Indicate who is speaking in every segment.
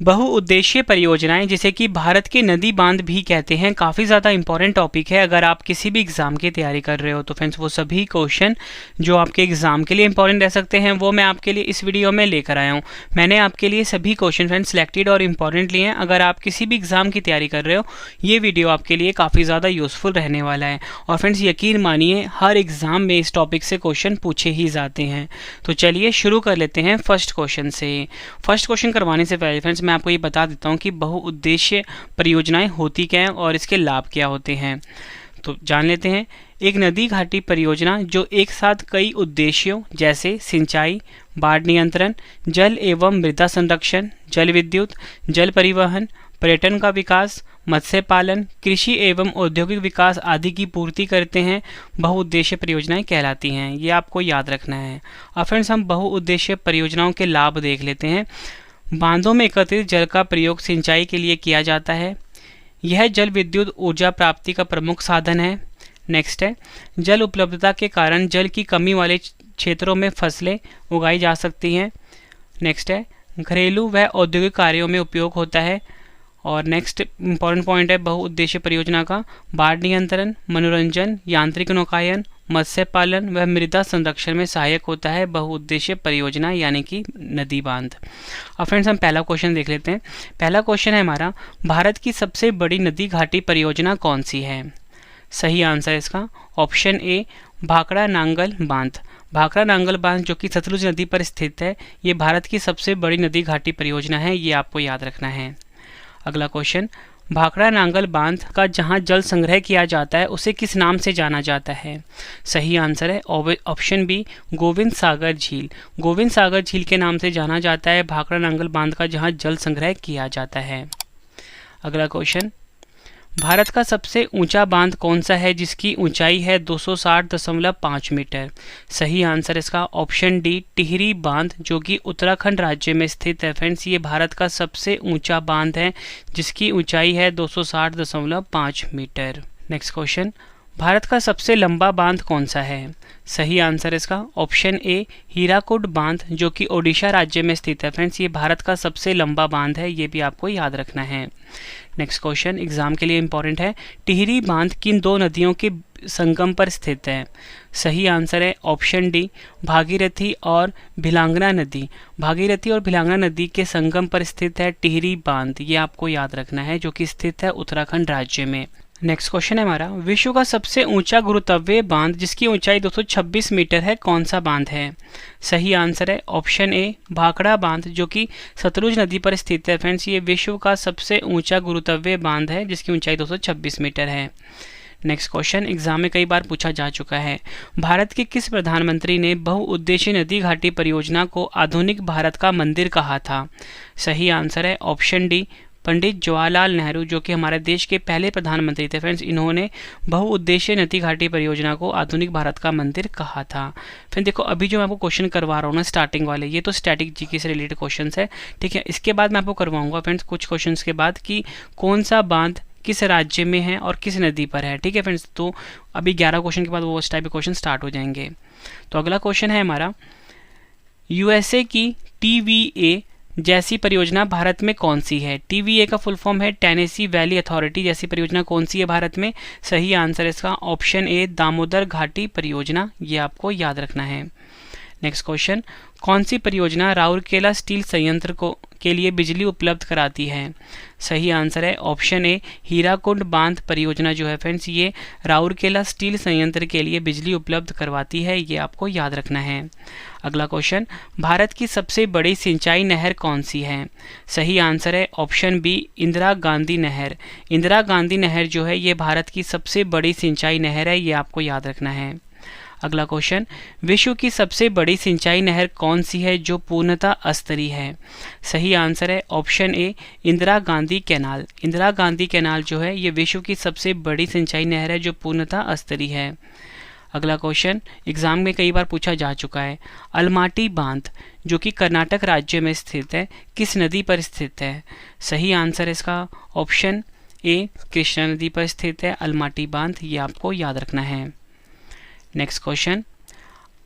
Speaker 1: बहुउद्देशीय परियोजनाएं, जिसे कि भारत के नदी बांध भी कहते हैं, काफ़ी ज़्यादा इंपॉर्टेंट टॉपिक है। अगर आप किसी भी एग्ज़ाम की तैयारी कर रहे हो तो फ्रेंड्स वो सभी क्वेश्चन जो आपके एग्ज़ाम के लिए इंपॉर्टेंट रह सकते हैं वो मैं आपके लिए इस वीडियो में लेकर आया हूँ। मैंने आपके लिए सभी क्वेश्चन फ्रेंड्स सिलेक्टेड और इम्पॉर्टेंट लिए हैं। अगर आप किसी भी एग्ज़ाम की तैयारी कर रहे हो ये वीडियो आपके लिए काफ़ी ज़्यादा यूज़फुल रहने वाला है। और फ्रेंड्स यकीन मानिए हर एग्ज़ाम में इस टॉपिक से क्वेश्चन पूछे ही जाते हैं। तो चलिए शुरू कर लेते हैं फर्स्ट क्वेश्चन से। फर्स्ट क्वेश्चन करवाने से पहले फ्रेंड्स मैं आपको ये बता देता हूँ कि बहुउद्देशीय परियोजनाएं होती क्या हैं और इसके लाभ क्या होते हैं। तो जान लेते हैं। एक नदी घाटी परियोजना जो एक साथ कई उद्देश्यों जैसे सिंचाई, बाढ़ नियंत्रण, जल एवं मृदा संरक्षण, जल विद्युत, जल परिवहन, पर्यटन का विकास, मत्स्य पालन, कृषि एवं औद्योगिक विकास आदि की पूर्ति करते हैं, बहुउद्देशीय परियोजनाएं कहलाती हैं। ये आपको याद रखना है। अब फ्रेंड्स हम बहुउद्देशीय परियोजनाओं के लाभ देख लेते हैं। बांधों में एकत्रित जल का प्रयोग सिंचाई के लिए किया जाता है। यह जल विद्युत ऊर्जा प्राप्ति का प्रमुख साधन है। नेक्स्ट है, जल उपलब्धता के कारण जल की कमी वाले क्षेत्रों में फसलें उगाई जा सकती हैं। नेक्स्ट है, घरेलू व औद्योगिक कार्यों में उपयोग होता है। और नेक्स्ट इंपॉर्टेंट पॉइंट है बहुउद्देशीय परियोजना का, बाढ़ नियंत्रण, मनोरंजन, यांत्रिक नौकायन, मत्स्य पालन व मृदा संरक्षण में सहायक होता है बहुउद्देशीय परियोजना यानी कि नदी बांध। अब फ्रेंड्स हम पहला क्वेश्चन देख लेते हैं। पहला क्वेश्चन है हमारा, भारत की सबसे बड़ी नदी घाटी परियोजना कौन सी है? सही आंसर इसका ऑप्शन ए, भाखड़ा नांगल बांध। भाखड़ा नांगल बांध जो कि सतलुज नदी पर स्थित है, ये भारत की सबसे बड़ी नदी घाटी परियोजना है। ये आपको याद रखना है। अगला क्वेश्चन, भाखड़ा नांगल बांध का जहां जल संग्रह किया जाता है उसे किस नाम से जाना जाता है? सही आंसर है ऑप्शन बी, गोविंद सागर झील। गोविंद सागर झील के नाम से जाना जाता है भाखड़ा नांगल बांध का जहां जल संग्रह किया जाता है। अगला क्वेश्चन, भारत का सबसे ऊंचा बांध कौन सा है जिसकी ऊंचाई है 260.5 मीटर? सही आंसर इसका ऑप्शन डी, टिहरी बांध जो कि उत्तराखंड राज्य में स्थित है। फ्रेंड्स ये भारत का सबसे ऊंचा बांध है जिसकी ऊंचाई है 260.5 मीटर। नेक्स्ट क्वेश्चन, भारत का सबसे लंबा बांध कौन सा है? सही आंसर इसका ऑप्शन ए, हीराकुड बांध जो कि ओडिशा राज्य में स्थित है। फ्रेंड्स ये भारत का सबसे लंबा बांध है, ये भी आपको याद रखना है। नेक्स्ट क्वेश्चन एग्जाम के लिए इंपॉर्टेंट है, टिहरी बांध किन दो नदियों के संगम पर स्थित है? सही आंसर है ऑप्शन डी, भागीरथी और भिलांगना नदी। भागीरथी और भिलांगना नदी के संगम पर स्थित है टिहरी बांध, ये आपको याद रखना है, जो कि स्थित है उत्तराखंड राज्य में। नेक्स्ट क्वेश्चन है हमारा, विश्व का सबसे ऊंचा गुरुत्वीय बांध जिसकी ऊंचाई 226 मीटर है कौन सा बांध है? सही आंसर है ऑप्शन ए, भाखड़ा बांध जो कि सतलुज नदी पर स्थित है। फ्रेंड्स ये विश्व का सबसे ऊंचा गुरुत्वीय बांध है जिसकी ऊंचाई 226 मीटर है। नेक्स्ट क्वेश्चन एग्जाम में कई बार पूछा जा चुका है, भारत के किस प्रधानमंत्री ने बहुउद्देशीय नदी घाटी परियोजना को आधुनिक भारत का मंदिर कहा था? सही आंसर है ऑप्शन डी, पंडित जवाहरलाल नेहरू जो कि हमारे देश के पहले प्रधानमंत्री थे। फ्रेंड्स इन्होंने बहुउद्देशीय नदी घाटी परियोजना को आधुनिक भारत का मंदिर कहा था। फिर देखो अभी जो मैं आपको क्वेश्चन करवा रहा हूँ ना स्टार्टिंग वाले, ये तो स्टैटिक जीके से रिलेटेड क्वेश्चन है, ठीक है। इसके बाद मैं आपको करवाऊंगा फ्रेंड्स कुछ क्वेश्चन के बाद कि कौन सा बांध किस राज्य में है और किस नदी पर है, ठीक है फ्रेंड्स। तो अभी 11 क्वेश्चन के बाद वो इस टाइप के क्वेश्चन स्टार्ट हो जाएंगे। तो अगला क्वेश्चन है हमारा, यूएसए की TVA जैसी परियोजना भारत में कौन सी है? TVA का फुल फॉर्म है टेनेसी वैली अथॉरिटी जैसी परियोजना कौन सी है भारत में? सही आंसर इसका ऑप्शन ए, दामोदर घाटी परियोजना, ये आपको याद रखना है। नेक्स्ट क्वेश्चन, कौन सी परियोजना राउरकेला स्टील संयंत्र के लिए बिजली उपलब्ध कराती है? सही आंसर है ऑप्शन ए, हीराकुंड बांध परियोजना जो है फ्रेंड्स ये राउरकेला स्टील संयंत्र के लिए बिजली उपलब्ध करवाती है, ये आपको याद रखना है। अगला क्वेश्चन, भारत की सबसे बड़ी सिंचाई नहर कौन सी है? सही आंसर है ऑप्शन बी, इंदिरा गांधी नहर। इंदिरा गांधी नहर जो है ये भारत की सबसे बड़ी सिंचाई नहर है, ये आपको याद रखना है। अगला क्वेश्चन, विश्व की सबसे बड़ी सिंचाई नहर कौन सी है जो पूर्णतः अस्तरीय है? सही आंसर है option A, Indira Gandhi canal. Indira Gandhi canal जो है ये विश्व की सबसे बड़ी सिंचाई नहर है जो पूर्णतः अस्तरीय है। अगला क्वेश्चन एग्जाम में कई बार पूछा जा चुका है, अलमाटी बांध जो कि कर्नाटक राज्य में स्थित है किस नदी पर स्थित है? सही आंसर इसका ऑप्शन ए, कृष्णा नदी पर स्थित है अलमाटी बांध, ये आपको याद रखना है। नेक्स्ट क्वेश्चन,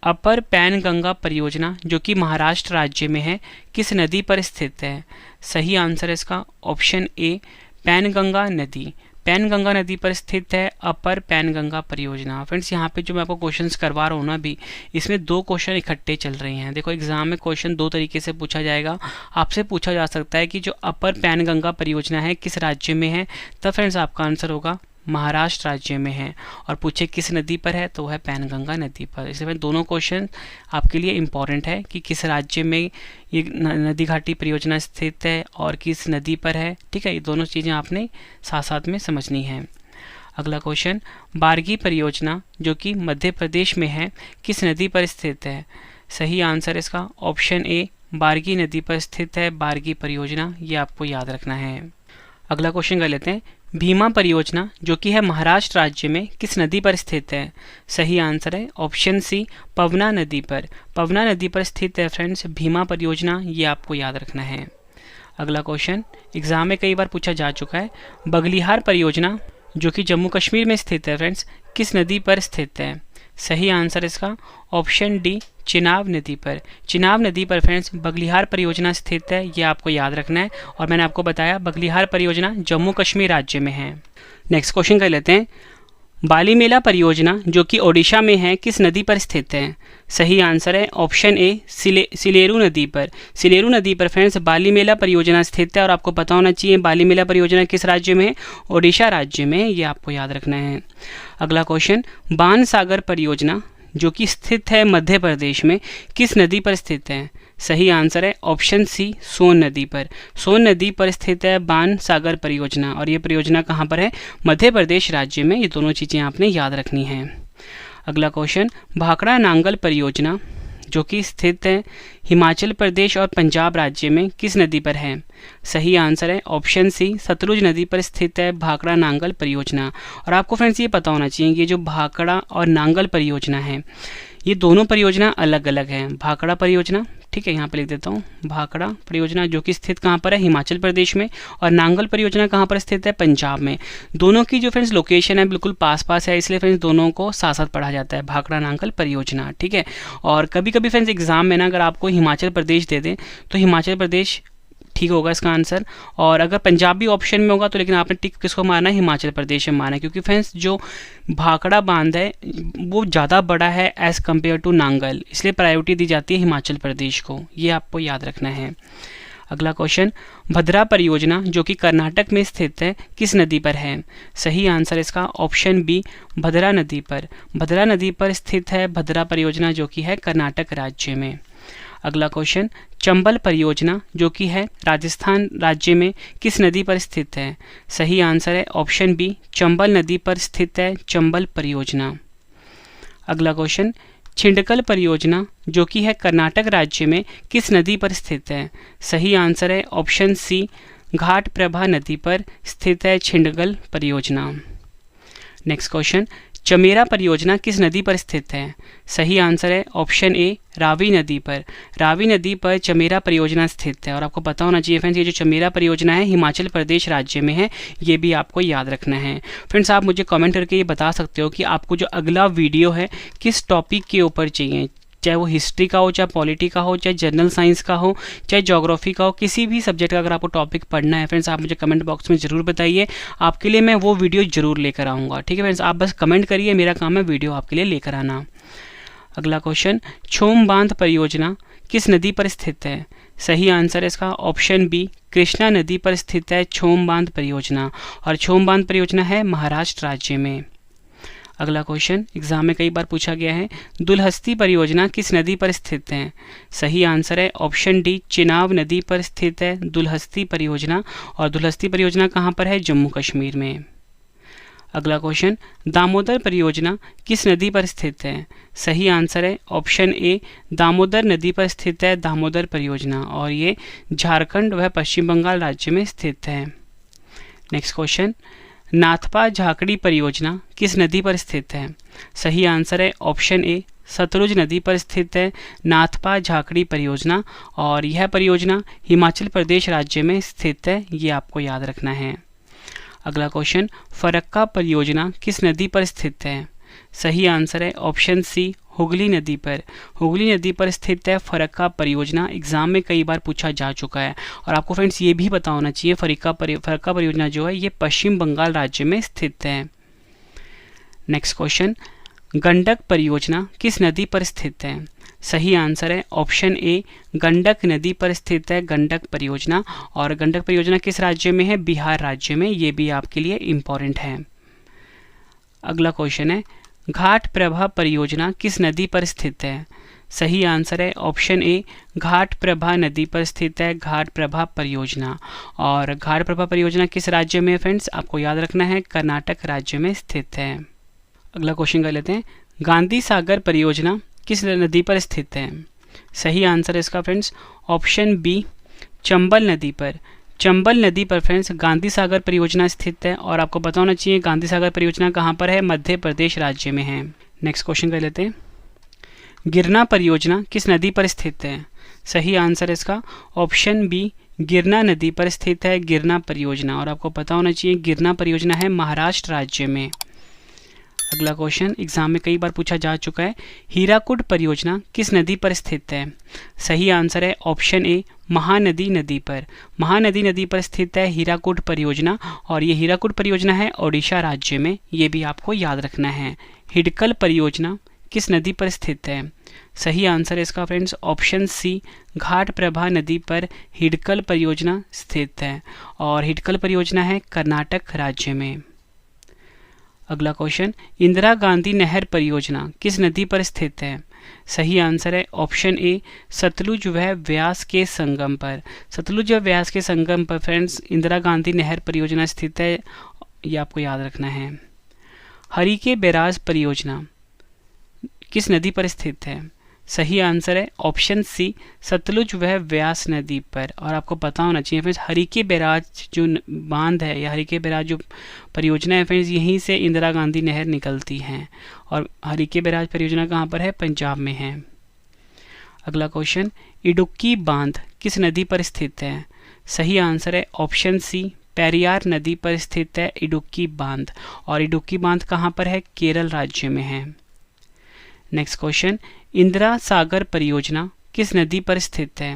Speaker 1: अपर पैनगंगा परियोजना जो कि महाराष्ट्र राज्य में है किस नदी पर स्थित है? सही आंसर है इसका ऑप्शन ए पैनगंगा नदी। पैनगंगा नदी पर स्थित है अपर पैनगंगा परियोजना। फ्रेंड्स यहाँ पे जो मैं आपको क्वेश्चंस करवा रहा हूँ ना अभी, इसमें दो क्वेश्चन इकट्ठे चल रहे हैं। देखो एग्जाम में क्वेश्चन दो तरीके से पूछा जाएगा। आपसे पूछा जा सकता है कि जो अपर पैनगंगा परियोजना है किस राज्य में है, तब फ्रेंड्स आपका आंसर होगा महाराष्ट्र राज्य में है। और पूछे किस नदी पर है, तो वह पैनगंगा नदी पर। इसलिए दोनों क्वेश्चन आपके लिए इम्पॉर्टेंट है कि किस राज्य में ये नदी घाटी परियोजना स्थित है और किस नदी पर है। ठीक है, ये दोनों चीज़ें आपने साथ साथ में समझनी है। अगला क्वेश्चन, बारगी परियोजना जो कि मध्य प्रदेश में है किस नदी पर स्थित है? सही आंसर इसका ऑप्शन ए बारगी नदी पर स्थित है बारगी परियोजना। ये आपको याद रखना है। अगला क्वेश्चन कर लेते हैं, भीमा परियोजना जो कि है महाराष्ट्र राज्य में किस नदी पर स्थित है? सही आंसर है ऑप्शन सी पवना नदी पर। पवना नदी पर स्थित है फ्रेंड्स भीमा परियोजना। ये आपको याद रखना है। अगला क्वेश्चन एग्जाम में कई बार पूछा जा चुका है, बगलिहार परियोजना जो कि जम्मू कश्मीर में स्थित है फ्रेंड्स किस नदी पर स्थित है? सही आंसर इसका ऑप्शन डी चिनाब नदी पर। चिनाब नदी पर फ्रेंड्स बगलिहार परियोजना स्थित है। ये आपको याद रखना है। और मैंने आपको बताया बगलिहार परियोजना जम्मू कश्मीर राज्य में है। नेक्स्ट क्वेश्चन कर लेते हैं, बालीमेला परियोजना जो कि ओडिशा में है किस नदी पर स्थित है? सही आंसर है ऑप्शन ए सिलेरू नदी पर। सिलेरू नदी पर फ्रेंड्स बालीमेला परियोजना स्थित है। और आपको पता होना चाहिए बालीमेला परियोजना किस राज्य में है? ओडिशा राज्य में। ये आपको याद रखना है। अगला क्वेश्चन, बाणसागर परियोजना जो कि स्थित है मध्य प्रदेश में किस नदी पर स्थित है? सही आंसर है ऑप्शन सी सोन नदी पर। सोन नदी पर स्थित है बाणसागर परियोजना। और ये परियोजना कहाँ पर है? मध्य प्रदेश राज्य में। ये दोनों चीज़ें आपने याद रखनी हैं। अगला क्वेश्चन, भाखड़ा नांगल परियोजना जो कि स्थित है हिमाचल प्रदेश और पंजाब राज्य में किस नदी पर है? सही आंसर है ऑप्शन सी सतलुज नदी पर स्थित है भाखड़ा नांगल परियोजना। और आपको फ्रेंड्स ये पता होना चाहिए कि ये जो भाखड़ा और नांगल परियोजना है ये दोनों परियोजना अलग अलग हैं। भाखड़ा परियोजना, ठीक है, यहाँ पे लिख देता हूँ, भाखड़ा परियोजना जो कि स्थित कहाँ पर है? हिमाचल प्रदेश में। और नांगल परियोजना कहाँ पर स्थित है? पंजाब में। दोनों की जो फ्रेंड्स लोकेशन है बिल्कुल पास पास है, इसलिए फ्रेंड्स दोनों को साथ साथ पढ़ा जाता है, भाखड़ा नांगल परियोजना। ठीक है, और कभी कभी फ्रेंड्स एग्जाम में ना अगर आपको हिमाचल प्रदेश दे दें तो हिमाचल प्रदेश ठीक होगा इसका आंसर। और अगर पंजाबी ऑप्शन में होगा तो लेकिन आपने टिक किसको मारना है? हिमाचल प्रदेश में मारना है, क्योंकि फ्रेंड्स जो भाखड़ा बांध है वो ज़्यादा बड़ा है एज़ कम्पेयर टू नांगल, इसलिए प्रायोरिटी दी जाती है हिमाचल प्रदेश को। ये आपको याद रखना है। अगला क्वेश्चन, भद्रा परियोजना जो कि कर्नाटक में स्थित है किस नदी पर है? सही आंसर इसका ऑप्शन बी भद्रा नदी पर। भद्रा नदी पर स्थित है भद्रा परियोजना जो कि है कर्नाटक राज्य में। अगला क्वेश्चन, चंबल परियोजना जो कि है राजस्थान राज्य में किस नदी पर स्थित है? सही आंसर है ऑप्शन बी चंबल नदी पर स्थित है चंबल परियोजना। अगला क्वेश्चन, छिंडकल परियोजना जो कि है कर्नाटक राज्य में किस नदी पर स्थित है? सही आंसर है ऑप्शन सी घाटप्रभा नदी पर स्थित है छिंडकल परियोजना। नेक्स्ट क्वेश्चन, चमेरा परियोजना किस नदी पर स्थित है? सही आंसर है ऑप्शन ए रावी नदी पर। रावी नदी पर चमेरा परियोजना स्थित है। और आपको पता होना चाहिए फ्रेंड्स ये जो चमेरा परियोजना है हिमाचल प्रदेश राज्य में है। ये भी आपको याद रखना है। फ्रेंड्स आप मुझे कमेंट करके ये बता सकते हो कि आपको जो अगला वीडियो है किस टॉपिक के ऊपर चाहिए, चाहे वो हिस्ट्री का हो, चाहे पॉलिटी का हो, चाहे जनरल साइंस का हो, चाहे ज्योग्राफी का हो, किसी भी सब्जेक्ट का अगर आपको टॉपिक पढ़ना है फ्रेंड्स आप मुझे कमेंट बॉक्स में ज़रूर बताइए। आपके लिए मैं वो वीडियो ज़रूर लेकर आऊँगा। ठीक है फ्रेंड्स, आप बस कमेंट करिए, मेरा काम है वीडियो आपके लिए लेकर आना। अगला क्वेश्चन, छोम बांध परियोजना किस नदी पर स्थित है? सही आंसर है इसका ऑप्शन बी कृष्णा नदी पर स्थित है छोम बांध परियोजना। और छोम बांध परियोजना है महाराष्ट्र राज्य में। अगला क्वेश्चन एग्जाम में कई बार पूछा गया है, दुलहस्ती परियोजना किस नदी पर स्थित है? सही आंसर है ऑप्शन डी चिनाब नदी पर स्थित है दुलहस्ती परियोजना। और दुलहस्ती परियोजना कहाँ पर है? जम्मू कश्मीर में। अगला क्वेश्चन, दामोदर परियोजना किस नदी पर स्थित है? सही आंसर है ऑप्शन ए दामोदर नदी पर स्थित है दामोदर परियोजना। और ये झारखंड व पश्चिम बंगाल राज्य में स्थित है। नेक्स्ट क्वेश्चन, नाथपा झाकड़ी परियोजना किस नदी पर स्थित है? सही आंसर है ऑप्शन ए सतलुज नदी पर स्थित है नाथपा झाकड़ी परियोजना। और यह परियोजना हिमाचल प्रदेश राज्य में स्थित है। ये आपको याद रखना है। अगला क्वेश्चन, फरक्का परियोजना किस नदी पर स्थित है? सही आंसर है ऑप्शन सी, हुगली नदी पर। हुगली नदी पर स्थित है फरक्का परियोजना। एग्जाम में कई बार पूछा जा चुका है। और आपको फ्रेंड्स ये भी पता होना चाहिए फरक्का परियोजना जो है ये पश्चिम बंगाल राज्य में स्थित है। नेक्स्ट क्वेश्चन, गंडक परियोजना किस नदी पर स्थित है? सही आंसर है ऑप्शन ए, गंडक नदी पर स्थित है गंडक परियोजना। और गंडक परियोजना किस राज्य में है? बिहार राज्य में। ये भी आपके लिए इम्पॉर्टेंट है। अगला क्वेश्चन है, घाट प्रभा परियोजना किस नदी पर स्थित है? सही आंसर है ऑप्शन ए, घाट प्रभा नदी पर स्थित है घाट प्रभा परियोजना। और घाट प्रभा परियोजना किस राज्य में है फ्रेंड्स? आपको याद रखना है कर्नाटक राज्य में स्थित है। अगला क्वेश्चन कर लेते हैं, गांधी सागर परियोजना किस नदी पर स्थित है? सही आंसर है इसका फ्रेंड्स ऑप्शन बी, चंबल नदी पर। चंबल नदी पर फ्रेंड्स गांधी सागर परियोजना स्थित है। और आपको पता होना चाहिए गांधी सागर परियोजना कहाँ पर है? मध्य प्रदेश राज्य में है। नेक्स्ट क्वेश्चन कर लेते हैं, गिरना परियोजना किस नदी पर स्थित है? सही आंसर है इसका ऑप्शन बी, गिरना नदी पर स्थित है गिरना परियोजना। और आपको पता होना चाहिए गिरना परियोजना है महाराष्ट्र राज्य में। अगला क्वेश्चन एग्जाम में कई बार पूछा जा चुका है, हीराकुड परियोजना किस नदी पर स्थित है? सही आंसर है ऑप्शन ए, महानदी नदी पर। महानदी नदी पर स्थित है हीराकुड परियोजना। और ये हीराकुड परियोजना है ओडिशा राज्य में। ये भी आपको याद रखना है। हिडकल परियोजना किस नदी पर स्थित है? सही आंसर है इसका फ्रेंड्स ऑप्शन सी, घाट प्रभा नदी पर हिडकल परियोजना स्थित है। और हिडकल परियोजना है कर्नाटक राज्य में। अगला क्वेश्चन, इंदिरा गांधी नहर परियोजना किस नदी पर स्थित है? सही आंसर है ऑप्शन ए, सतलुज व व्यास के संगम पर। सतलुज व व्यास के संगम पर फ्रेंड्स इंदिरा गांधी नहर परियोजना स्थित है। ये आपको याद रखना है। हरिके बैराज परियोजना किस नदी पर स्थित है? सही आंसर है ऑप्शन सी, सतलुज व व्यास नदी पर। और आपको पता होना चाहिए फ्रेंड्स हरिके बैराज जो बांध है या हरिके बैराज जो परियोजना है फ्रेंड्स यहीं से इंदिरा गांधी नहर निकलती है। और हरिके बैराज परियोजना कहाँ पर है? पंजाब में है। अगला क्वेश्चन, इडुक्की बांध किस नदी पर स्थित है? सही आंसर है ऑप्शन सी, पेरियार नदी पर स्थित है इडुक्की बांध। और इडुक्की बांध कहाँ पर है? केरल राज्य में है। नेक्स्ट क्वेश्चन, इंदिरा सागर परियोजना किस नदी पर स्थित है?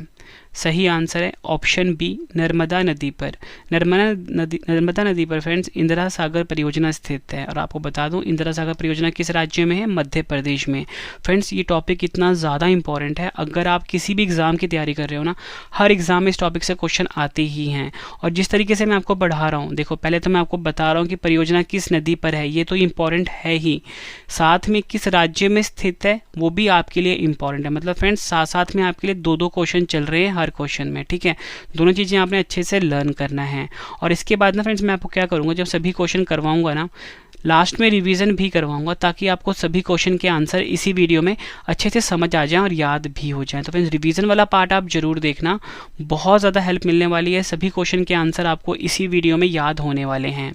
Speaker 1: सही आंसर है ऑप्शन बी, नर्मदा नदी पर। नर्मदा नदी पर फ्रेंड्स इंदिरा सागर परियोजना स्थित है। और आपको बता दूं इंदिरा सागर परियोजना किस राज्य में है? मध्य प्रदेश में। फ्रेंड्स ये टॉपिक इतना ज़्यादा इंपॉर्टेंट है, अगर आप किसी भी एग्ज़ाम की तैयारी कर रहे हो ना, हर एग्ज़ाम में इस टॉपिक से क्वेश्चन आते ही हैं। और जिस तरीके से मैं आपको पढ़ा रहा हूँ, देखो पहले तो मैं आपको बता रहा हूँ कि परियोजना किस नदी पर है, ये तो इम्पॉर्टेंट है ही, साथ में किस राज्य में स्थित है वो भी आपके लिए इम्पॉर्टेंट है। मतलब फ्रेंड्स साथ साथ में आपके लिए दो दो क्वेश्चन चल रहे हैं हर क्वेश्चन में, ठीक है। दोनों चीज़ें आपने अच्छे से लर्न करना है। और इसके बाद ना फ्रेंड्स मैं आपको क्या करूँगा, जब सभी क्वेश्चन करवाऊंगा ना, लास्ट में रिवीजन भी करवाऊंगा ताकि आपको सभी क्वेश्चन के आंसर इसी वीडियो में अच्छे से समझ आ जाएं और याद भी हो जाएं। तो फ्रेंड्स रिवीजन वाला पार्ट आप जरूर देखना, बहुत ज़्यादा हेल्प मिलने वाली है। सभी क्वेश्चन के आंसर आपको इसी वीडियो में याद होने वाले हैं।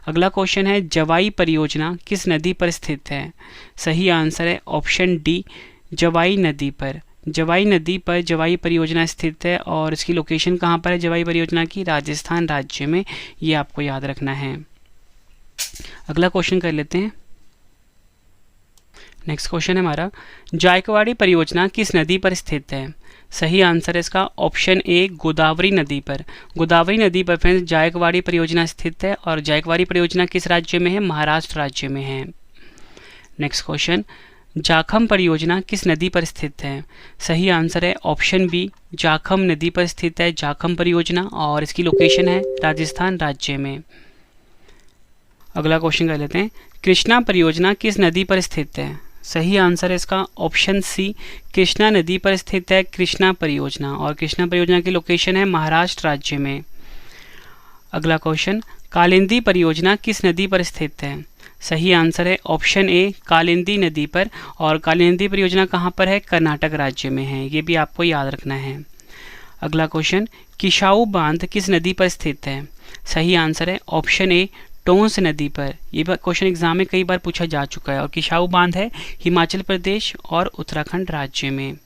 Speaker 1: अगला क्वेश्चन है, जवाई परियोजना किस नदी पर स्थित है? सही आंसर है ऑप्शन डी, जवाई नदी पर। जवाई नदी पर जवाई परियोजना स्थित है। और इसकी लोकेशन कहाँ पर है जवाई परियोजना की? राजस्थान राज्य में। ये आपको याद रखना है। अगला क्वेश्चन कर लेते हैं। नेक्स्ट क्वेश्चन है हमारा, जायकवाड़ी परियोजना किस नदी पर स्थित है? सही आंसर है इसका ऑप्शन ए, गोदावरी नदी पर। गोदावरी नदी पर फ्रेंड्स जायकवाड़ी परियोजना स्थित है। और जायकवाड़ी परियोजना किस राज्य में है? महाराष्ट्र राज्य में है। नेक्स्ट क्वेश्चन, जाखम परियोजना किस नदी पर स्थित है? सही आंसर है ऑप्शन बी, जाखम नदी पर स्थित है जाखम परियोजना। और इसकी लोकेशन है राजस्थान राज्य में। अगला क्वेश्चन कर लेते हैं, कृष्णा परियोजना किस नदी पर स्थित है? सही आंसर है इसका ऑप्शन सी, कृष्णा नदी पर स्थित है कृष्णा परियोजना। और कृष्णा परियोजना की लोकेशन है महाराष्ट्र राज्य में। अगला क्वेश्चन, कालिंदी परियोजना किस नदी पर स्थित है? सही आंसर है ऑप्शन ए, कालिंदी नदी पर। और कालिंदी परियोजना कहाँ पर है? कर्नाटक राज्य में है। ये भी आपको याद रखना है। अगला क्वेश्चन, किशाऊ बांध किस नदी पर स्थित है? सही आंसर है ऑप्शन ए, टोंस नदी पर। ये क्वेश्चन एग्जाम में कई बार पूछा जा चुका है। और किशाऊ बांध है हिमाचल प्रदेश और उत्तराखंड राज्य में।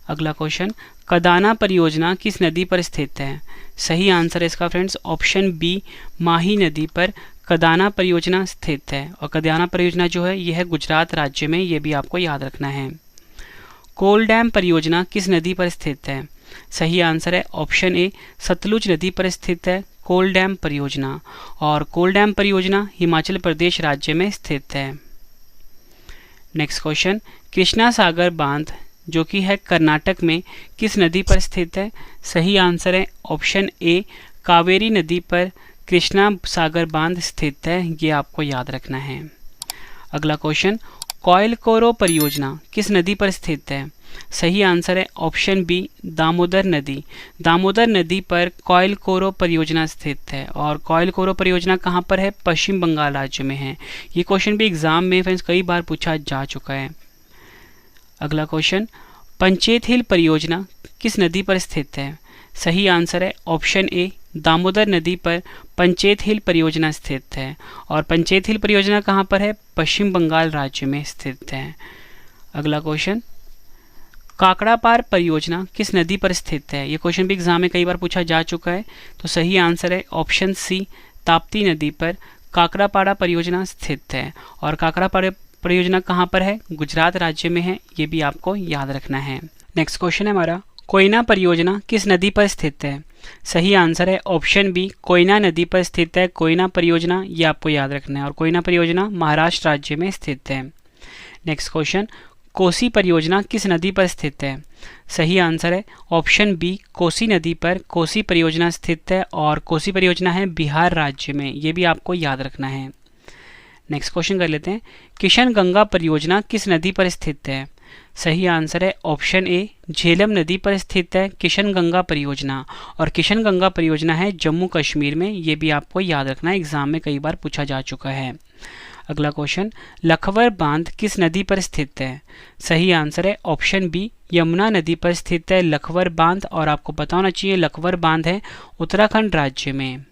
Speaker 1: अगला क्वेश्चन, कदाना परियोजना किस नदी पर स्थित है? सही आंसर है इसका फ्रेंड्स ऑप्शन बी, माही नदी पर कदाना परियोजना स्थित है। और कदाना परियोजना जो है यह है गुजरात राज्य में, ये भी आपको याद रखना है। कोल डैम परियोजना किस नदी पर स्थित है? सही आंसर है ऑप्शन ए, सतलुज नदी पर स्थित है कोल डैम परियोजना। और कोल डैम परियोजना हिमाचल प्रदेश राज्य में स्थित है। नेक्स्ट क्वेश्चन, कृष्णा सागर बांध जो कि है कर्नाटक में किस नदी पर स्थित है? सही आंसर है ऑप्शन ए, कावेरी नदी पर कृष्णा सागर बांध स्थित है, ये आपको याद रखना है। अगला क्वेश्चन, कोइलकोरो परियोजना किस नदी पर स्थित है? सही आंसर है ऑप्शन बी, दामोदर नदी। दामोदर नदी पर कोइलकोरो परियोजना स्थित है। और कोइलकोरो परियोजना कहाँ पर है? पश्चिम बंगाल राज्य में है। ये क्वेश्चन भी एग्जाम में फ्रेंड्स कई बार पूछा जा चुका है। अगला क्वेश्चन, पंचेत हिल परियोजना किस नदी पर स्थित है? सही आंसर है ऑप्शन ए, दामोदर नदी पर पंचेत हिल परियोजना स्थित है। और पंचेत हिल परियोजना कहाँ पर है? पश्चिम बंगाल राज्य में स्थित है। अगला क्वेश्चन, काकड़ापार परियोजना किस नदी पर स्थित है? ये क्वेश्चन भी एग्जाम में कई बार पूछा जा चुका है। तो सही आंसर है ऑप्शन सी, ताप्ती नदी पर काकड़ापाड़ा परियोजना स्थित है। और काकड़ापाड़ा परियोजना कहाँ पर है? गुजरात राज्य में है, ये भी आपको याद रखना है। नेक्स्ट क्वेश्चन है हमारा, कोयना परियोजना किस नदी पर स्थित है? सही आंसर है ऑप्शन बी, कोयना नदी पर स्थित है कोयना परियोजना, ये आपको याद रखना है। और कोयना परियोजना महाराष्ट्र राज्य में स्थित है। नेक्स्ट क्वेश्चन, कोसी परियोजना किस नदी पर स्थित है? सही आंसर है ऑप्शन बी, कोसी नदी पर कोसी परियोजना स्थित है। और कोसी परियोजना है बिहार राज्य में, ये भी आपको याद रखना है। नेक्स्ट क्वेश्चन कर लेते हैं, किशन गंगा परियोजना किस नदी पर स्थित है? सही आंसर है ऑप्शन ए, झेलम नदी पर स्थित है किशन गंगा परियोजना। और किशन गंगा परियोजना है जम्मू कश्मीर में, ये भी आपको याद रखना है, एग्जाम में कई बार पूछा जा चुका है। अगला क्वेश्चन, लखवर बांध किस नदी पर स्थित है? सही आंसर है ऑप्शन बी, यमुना नदी पर स्थित है लखवर बांध। और आपको पता होना चाहिए लखवर बांध है उत्तराखंड राज्य में।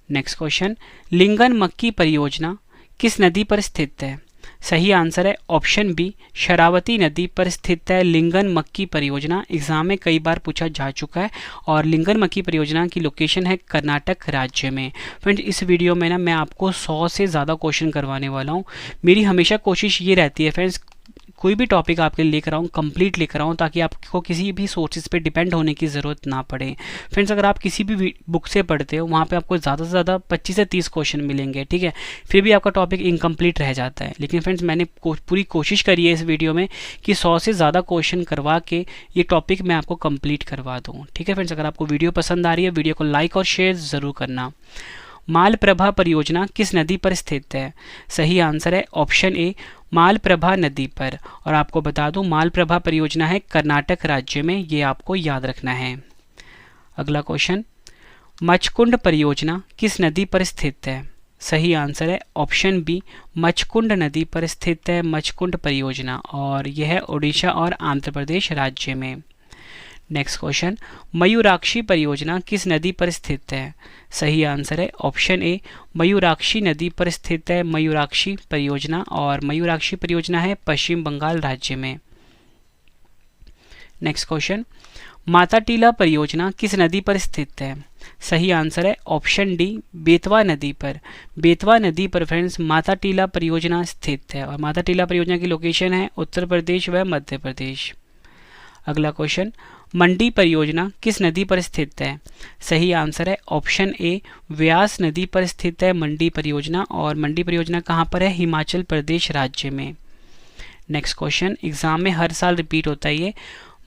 Speaker 1: नेक्स्ट क्वेश्चन, लिंगन मक्की परियोजना किस नदी पर स्थित है? सही आंसर है ऑप्शन बी, शरावती नदी पर स्थित है लिंगन मक्की परियोजना। एग्जाम में कई बार पूछा जा चुका है। और लिंगन मक्की परियोजना की लोकेशन है कर्नाटक राज्य में। फ्रेंड्स इस वीडियो में ना मैं आपको 100 से ज़्यादा क्वेश्चन करवाने वाला हूँ। मेरी हमेशा कोशिश ये रहती है फ्रेंड्स, कोई भी टॉपिक आपके लिए लेकर आऊँ कंप्लीट लेकर आऊँ, ताकि आपको किसी भी सोर्सेज पे डिपेंड होने की ज़रूरत ना पड़े। फ्रेंड्स अगर आप किसी भी बुक से पढ़ते हो वहाँ पे आपको ज़्यादा से ज़्यादा 25 से 30 क्वेश्चन मिलेंगे, ठीक है, फिर भी आपका टॉपिक इनकम्प्लीट रह जाता है। लेकिन फ्रेंड्स मैंने पूरी कोशिश करी है इस वीडियो में कि 100 से ज़्यादा क्वेश्चन करवा के ये टॉपिक मैं आपको कंप्लीट करवा दूँ। ठीक है फ्रेंड्स, अगर आपको वीडियो पसंद आ रही है वीडियो को लाइक और शेयर ज़रूर करना। मालप्रभा परियोजना किस नदी पर स्थित है? सही आंसर है ऑप्शन ए, मालप्रभा नदी पर। और आपको बता दूं मालप्रभा परियोजना है कर्नाटक राज्य में, ये आपको याद रखना है। अगला क्वेश्चन, मचकुंड परियोजना किस नदी पर स्थित है? सही आंसर है ऑप्शन बी, मचकुंड नदी पर स्थित है मचकुंड परियोजना। और यह है उड़ीसा और आंध्र प्रदेश राज्य में। नेक्स्ट क्वेश्चन, मयूराक्षी परियोजना किस नदी पर स्थित है? सही आंसर है ऑप्शन ए, मयूराक्षी नदी पर स्थित है मयूराक्षी परियोजना। और मयूराक्षी परियोजना है पश्चिम बंगाल राज्य में। नेक्स्ट क्वेश्चन, माता टीला परियोजना किस नदी पर स्थित है? सही आंसर है ऑप्शन डी, बेतवा नदी पर। बेतवा नदी पर फ्रेंड्स माता टीला परियोजना स्थित है। और माता टीला परियोजना की लोकेशन है उत्तर प्रदेश व मध्य प्रदेश। अगला क्वेश्चन, मंडी परियोजना किस नदी पर स्थित है? सही आंसर है ऑप्शन ए, व्यास नदी पर स्थित है मंडी परियोजना। और मंडी परियोजना कहाँ पर है? हिमाचल प्रदेश राज्य में। नेक्स्ट क्वेश्चन, एग्जाम में हर साल रिपीट होता है ये,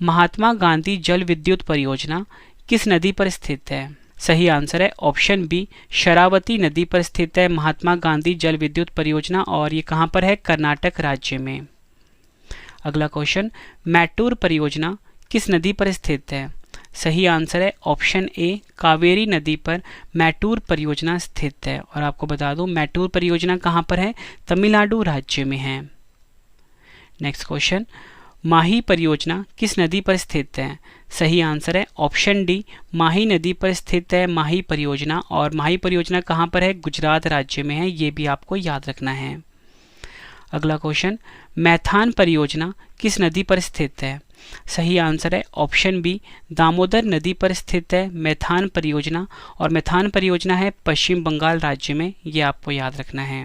Speaker 1: महात्मा गांधी जल विद्युत परियोजना किस नदी पर स्थित है? सही आंसर है ऑप्शन बी, शरावती नदी पर स्थित है महात्मा गांधी जल विद्युत परियोजना। और ये कहाँ पर है? कर्नाटक राज्य में। अगला क्वेश्चन, मैटूर परियोजना किस नदी पर स्थित है? सही आंसर है ऑप्शन ए, कावेरी नदी पर मैटूर परियोजना स्थित है। और आपको बता दूं मैटूर परियोजना कहाँ पर है? तमिलनाडु राज्य में है। नेक्स्ट क्वेश्चन, माही परियोजना किस नदी पर स्थित है? सही आंसर है ऑप्शन डी, माही नदी पर स्थित है माही परियोजना। और माही परियोजना कहाँ पर है? गुजरात राज्य में है, ये भी आपको याद रखना है। अगला क्वेश्चन, मैथान परियोजना किस नदी पर स्थित है? सही आंसर है ऑप्शन बी, दामोदर नदी पर स्थित है मैथान परियोजना, और मैथान परियोजना है पश्चिम बंगाल राज्य में, ये आपको याद रखना है।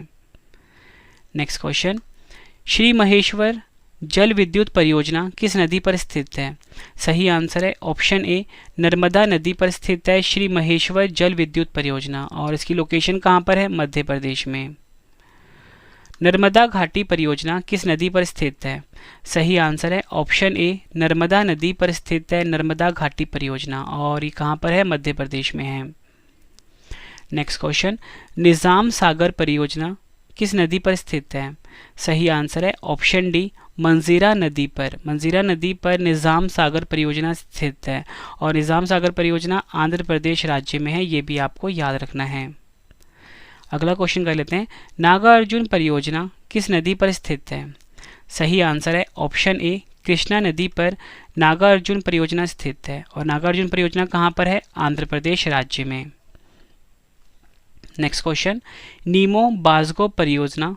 Speaker 1: नेक्स्ट क्वेश्चन, श्री महेश्वर जल विद्युत परियोजना किस नदी पर स्थित है? सही आंसर है ऑप्शन ए, नर्मदा नदी पर स्थित है श्री महेश्वर जल विद्युत परियोजना, और इसकी लोकेशन कहाँ पर है? मध्य प्रदेश में। नर्मदा घाटी परियोजना किस नदी पर स्थित है? सही आंसर है ऑप्शन ए, नर्मदा नदी पर स्थित है नर्मदा घाटी परियोजना, और ये कहाँ पर है? मध्य प्रदेश में है। नेक्स्ट क्वेश्चन, निजाम सागर परियोजना किस नदी पर स्थित है? सही आंसर है ऑप्शन डी, मंजीरा नदी पर। मंजीरा नदी पर निजाम सागर परियोजना स्थित है, और निजाम सागर परियोजना आंध्र प्रदेश राज्य में है, ये भी आपको याद रखना है। अगला क्वेश्चन कर लेते हैं, नागार्जुन परियोजना किस नदी पर स्थित है? सही आंसर है ऑप्शन ए, कृष्णा नदी पर नागार्जुन परियोजना स्थित है, और नागार्जुन परियोजना कहाँ पर है? आंध्र प्रदेश राज्य में। नेक्स्ट क्वेश्चन, नीमो बाजगो परियोजना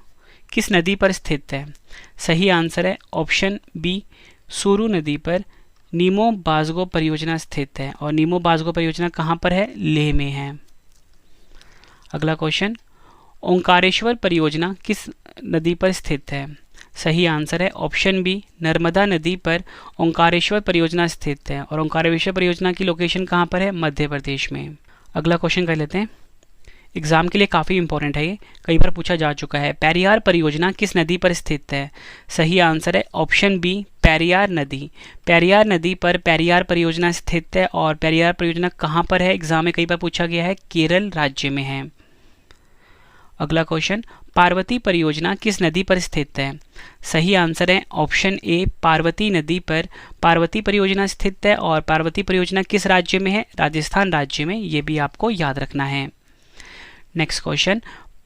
Speaker 1: किस नदी पर स्थित है? सही आंसर है ऑप्शन बी, सुरु नदी पर नीमो बाजगो परियोजना स्थित है, और नीमो बाजगो परियोजना कहाँ पर है? लेह में है। अगला क्वेश्चन, ओंकारेश्वर परियोजना किस नदी पर स्थित है? सही आंसर है ऑप्शन बी, नर्मदा नदी पर ओंकारेश्वर परियोजना स्थित है, और ओंकारेश्वर परियोजना की लोकेशन कहाँ पर है? मध्य प्रदेश में। अगला क्वेश्चन कर लेते हैं, एग्जाम के लिए काफ़ी इंपॉर्टेंट है, ये कई बार पूछा जा चुका है। पेरियार परियोजना किस नदी पर स्थित है? सही आंसर है ऑप्शन बी, पेरियार नदी। पेरियार नदी पर पेरियार परियोजना स्थित है, और पेरियार परियोजना कहाँ पर है? एग्जाम में कई बार पूछा गया है, केरल राज्य में है। अगला क्वेश्चन, पार्वती परियोजना किस नदी पर स्थित है? सही आंसर है ऑप्शन ए, पार्वती नदी पर पार्वती परियोजना स्थित है, और पार्वती परियोजना किस राज्य में है? राजस्थान राज्य में, ये भी आपको याद रखना है। नेक्स्ट क्वेश्चन,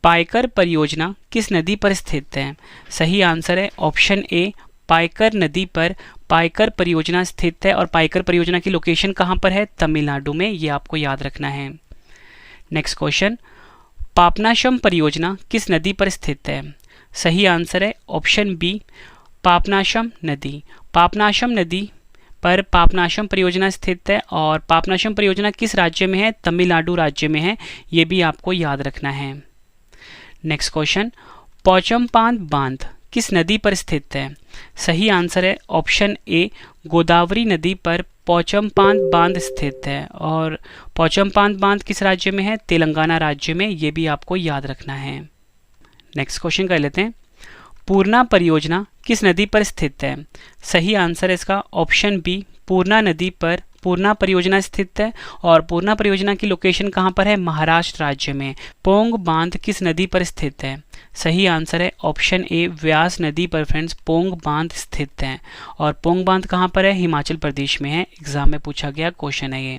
Speaker 1: पायकर परियोजना किस नदी पर स्थित है? सही आंसर है ऑप्शन ए, पायकर नदी पर पायकर परियोजना स्थित है, और पायकर परियोजना की लोकेशन कहाँ पर है? तमिलनाडु में, ये आपको याद रखना है। नेक्स्ट क्वेश्चन, पापनाशम परियोजना किस नदी पर स्थित है? सही आंसर है ऑप्शन बी, पापनाशम नदी। पापनाशम नदी पर पापनाशम परियोजना स्थित है, और पापनाशम परियोजना किस राज्य में है? तमिलनाडु राज्य में है, ये भी आपको याद रखना है। नेक्स्ट क्वेश्चन, पोचमपाद बांध किस नदी पर स्थित है? सही आंसर है ऑप्शन ए, गोदावरी नदी पर पोचमपाद बांध स्थित है, और पोचमपाद बांध किस राज्य में है? तेलंगाना राज्य में, ये भी आपको याद रखना है। नेक्स्ट क्वेश्चन कर लेते हैं, पूर्णा परियोजना किस नदी पर स्थित है? सही आंसर है इसका ऑप्शन बी, पूर्णा नदी पर पूर्णा परियोजना स्थित है, और पूर्णा परियोजना की लोकेशन कहाँ पर है? महाराष्ट्र राज्य में। पोंग बांध किस नदी पर स्थित है? सही आंसर है ऑप्शन ए, व्यास नदी पर फ्रेंड्स पोंग बांध स्थित है, और पोंग बांध कहाँ पर है? हिमाचल प्रदेश में है, एग्जाम में पूछा गया क्वेश्चन है ये।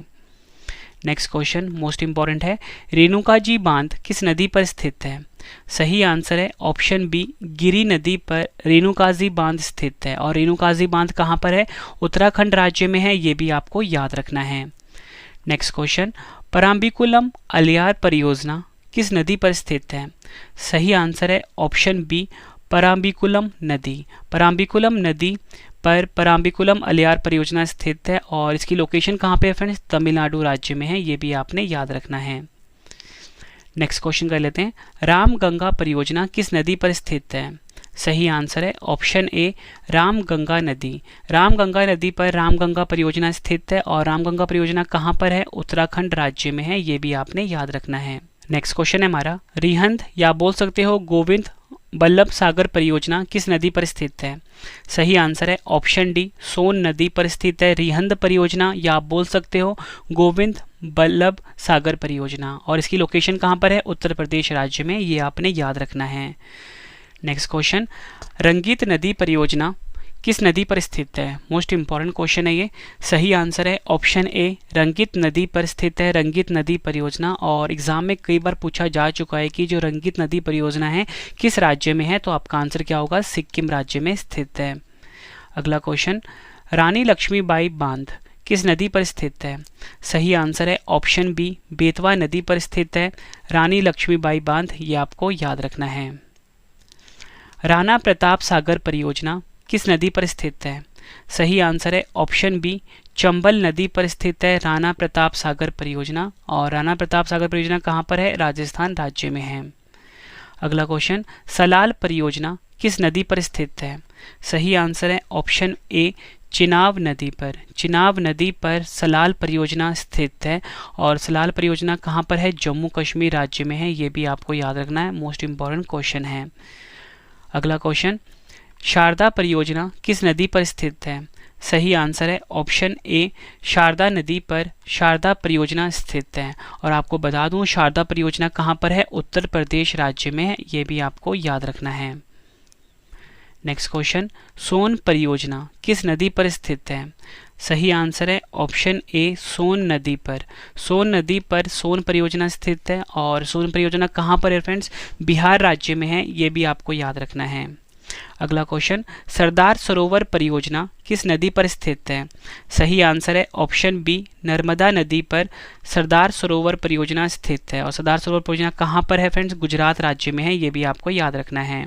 Speaker 1: नेक्स्ट क्वेश्चन मोस्ट इंपॉर्टेंट है, रेणुका जी बांध किस नदी पर स्थित है? सही आंसर है ऑप्शन बी, गिरी नदी पर रेणुकाजी बांध स्थित है, और रेणुकाजी बांध कहाँ पर है? उत्तराखंड राज्य में है, ये भी आपको याद रखना है। नेक्स्ट क्वेश्चन, पराम्बिकुलम अलियार परियोजना किस नदी पर स्थित है? सही आंसर है ऑप्शन बी, पराम्बिकुलम नदी। पराम्बिकुलम नदी पर पराम्बिकुलम अलियार परियोजना स्थित है, और इसकी लोकेशन कहाँ पे है फ्रेंड्स? तमिलनाडु राज्य में है, ये भी आपने याद रखना है। नेक्स्ट क्वेश्चन कर लेते हैं, रामगंगा परियोजना किस नदी पर स्थित है? सही आंसर है ऑप्शन ए, रामगंगा नदी। रामगंगा नदी पर रामगंगा परियोजना स्थित है, और रामगंगा परियोजना कहाँ पर है? उत्तराखंड राज्य में है, ये भी आपने याद रखना है। नेक्स्ट क्वेश्चन है हमारा, रिहंद या बोल सकते हो गोविंद बल्लभ सागर परियोजना किस नदी पर स्थित है? सही आंसर है ऑप्शन डी, सोन नदी पर स्थित है रिहंद परियोजना, या आप बोल सकते हो गोविंद बल्लभ सागर परियोजना, और इसकी लोकेशन कहाँ पर है? उत्तर प्रदेश राज्य में, ये आपने याद रखना है। नेक्स्ट क्वेश्चन, रंगित नदी परियोजना किस नदी पर स्थित है? मोस्ट इंपॉर्टेंट क्वेश्चन है ये। सही आंसर है ऑप्शन ए, रंगित नदी पर स्थित है रंगित नदी परियोजना, और एग्जाम में कई बार पूछा जा चुका है कि जो रंगित नदी परियोजना है किस राज्य में है, तो आपका आंसर क्या होगा? सिक्किम राज्य में स्थित है। अगला क्वेश्चन, रानी लक्ष्मीबाई बांध किस नदी पर स्थित है? सही आंसर है ऑप्शन बी, बेतवा नदी पर स्थित है रानी लक्ष्मीबाई बांध, ये आपको याद रखना है। राणा प्रताप सागर परियोजना किस नदी पर स्थित है? सही आंसर है ऑप्शन बी, चंबल नदी पर स्थित है राणा प्रताप सागर परियोजना। और राणा प्रताप सागर परियोजना कहाँ पर है? राजस्थान राज्य में है। अगला क्वेश्चन, सलाल परियोजना किस नदी पर स्थित है? सही आंसर है ऑप्शन ए, चिनाब नदी पर। चिनाब नदी पर सलाल परियोजना स्थित है और सलाल परियोजना कहाँ पर है? जम्मू कश्मीर राज्य में है। ये भी आपको याद रखना है, मोस्ट इंपॉर्टेंट क्वेश्चन है। अगला क्वेश्चन, शारदा परियोजना किस नदी पर स्थित है? सही आंसर है ऑप्शन ए, शारदा नदी पर शारदा परियोजना स्थित है। और आपको बता दूं शारदा परियोजना कहाँ पर है? उत्तर प्रदेश राज्य में है। ये भी आपको याद रखना है। नेक्स्ट क्वेश्चन, सोन परियोजना किस नदी पर स्थित है? सही आंसर है ऑप्शन ए, सोन नदी पर। सोन नदी पर सोन परियोजना स्थित है और सोन परियोजना कहाँ पर है फ्रेंड्स? बिहार राज्य में है। ये भी आपको याद रखना है। अगला क्वेश्चन, सरदार सरोवर परियोजना किस नदी पर स्थित है? सही आंसर है ऑप्शन बी, नर्मदा नदी पर सरदार सरोवर परियोजना स्थित है। और सरदार सरोवर परियोजना कहाँ पर है फ्रेंड्स? गुजरात राज्य में है। ये भी आपको याद रखना है।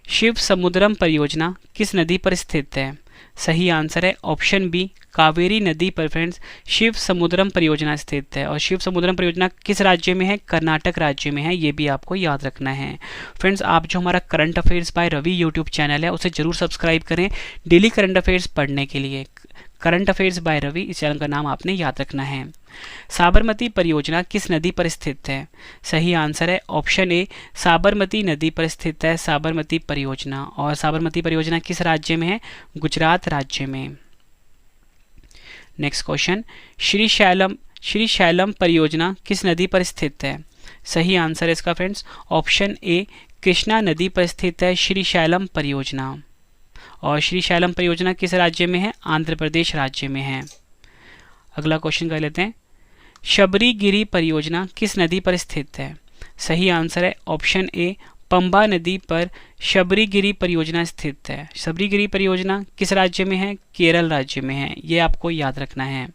Speaker 1: शिव समुद्रम परियोजना किस नदी पर स्थित है? सही आंसर है ऑप्शन बी, कावेरी नदी पर फ्रेंड्स शिव समुद्रम परियोजना स्थित है। और शिव समुद्रम परियोजना किस राज्य में है? कर्नाटक राज्य में है। ये भी आपको याद रखना है। फ्रेंड्स, आप जो हमारा current affairs by Ravi YouTube channel है उसे जरूर सब्सक्राइब करें डेली करंट अफेयर्स पढ़ने के लिए। करंट अफेयर्स बाय रवि, इस चैनल का नाम आपने याद रखना है। साबरमती परियोजना किस नदी पर स्थित है? सही आंसर है ऑप्शन ए, साबरमती नदी पर स्थित है साबरमती परियोजना। और साबरमती परियोजना किस राज्य में है? गुजरात राज्य में। नेक्स्ट क्वेश्चन, श्री शैलम परियोजना किस नदी पर स्थित है? सही आंसर है इसका फ्रेंड्स ऑप्शन ए, कृष्णा नदी पर स्थित है श्री शैलम परियोजना। और श्री शैलम परियोजना किस राज्य में है? आंध्र प्रदेश राज्य में है। अगला क्वेश्चन कर लेते हैं, शबरीगिरी परियोजना किस नदी पर स्थित है? सही आंसर है ऑप्शन ए, पंबा नदी पर शबरीगिरी परियोजना स्थित है। शबरीगिरी परियोजना किस राज्य में है? केरल राज्य में है। ये आपको याद रखना है।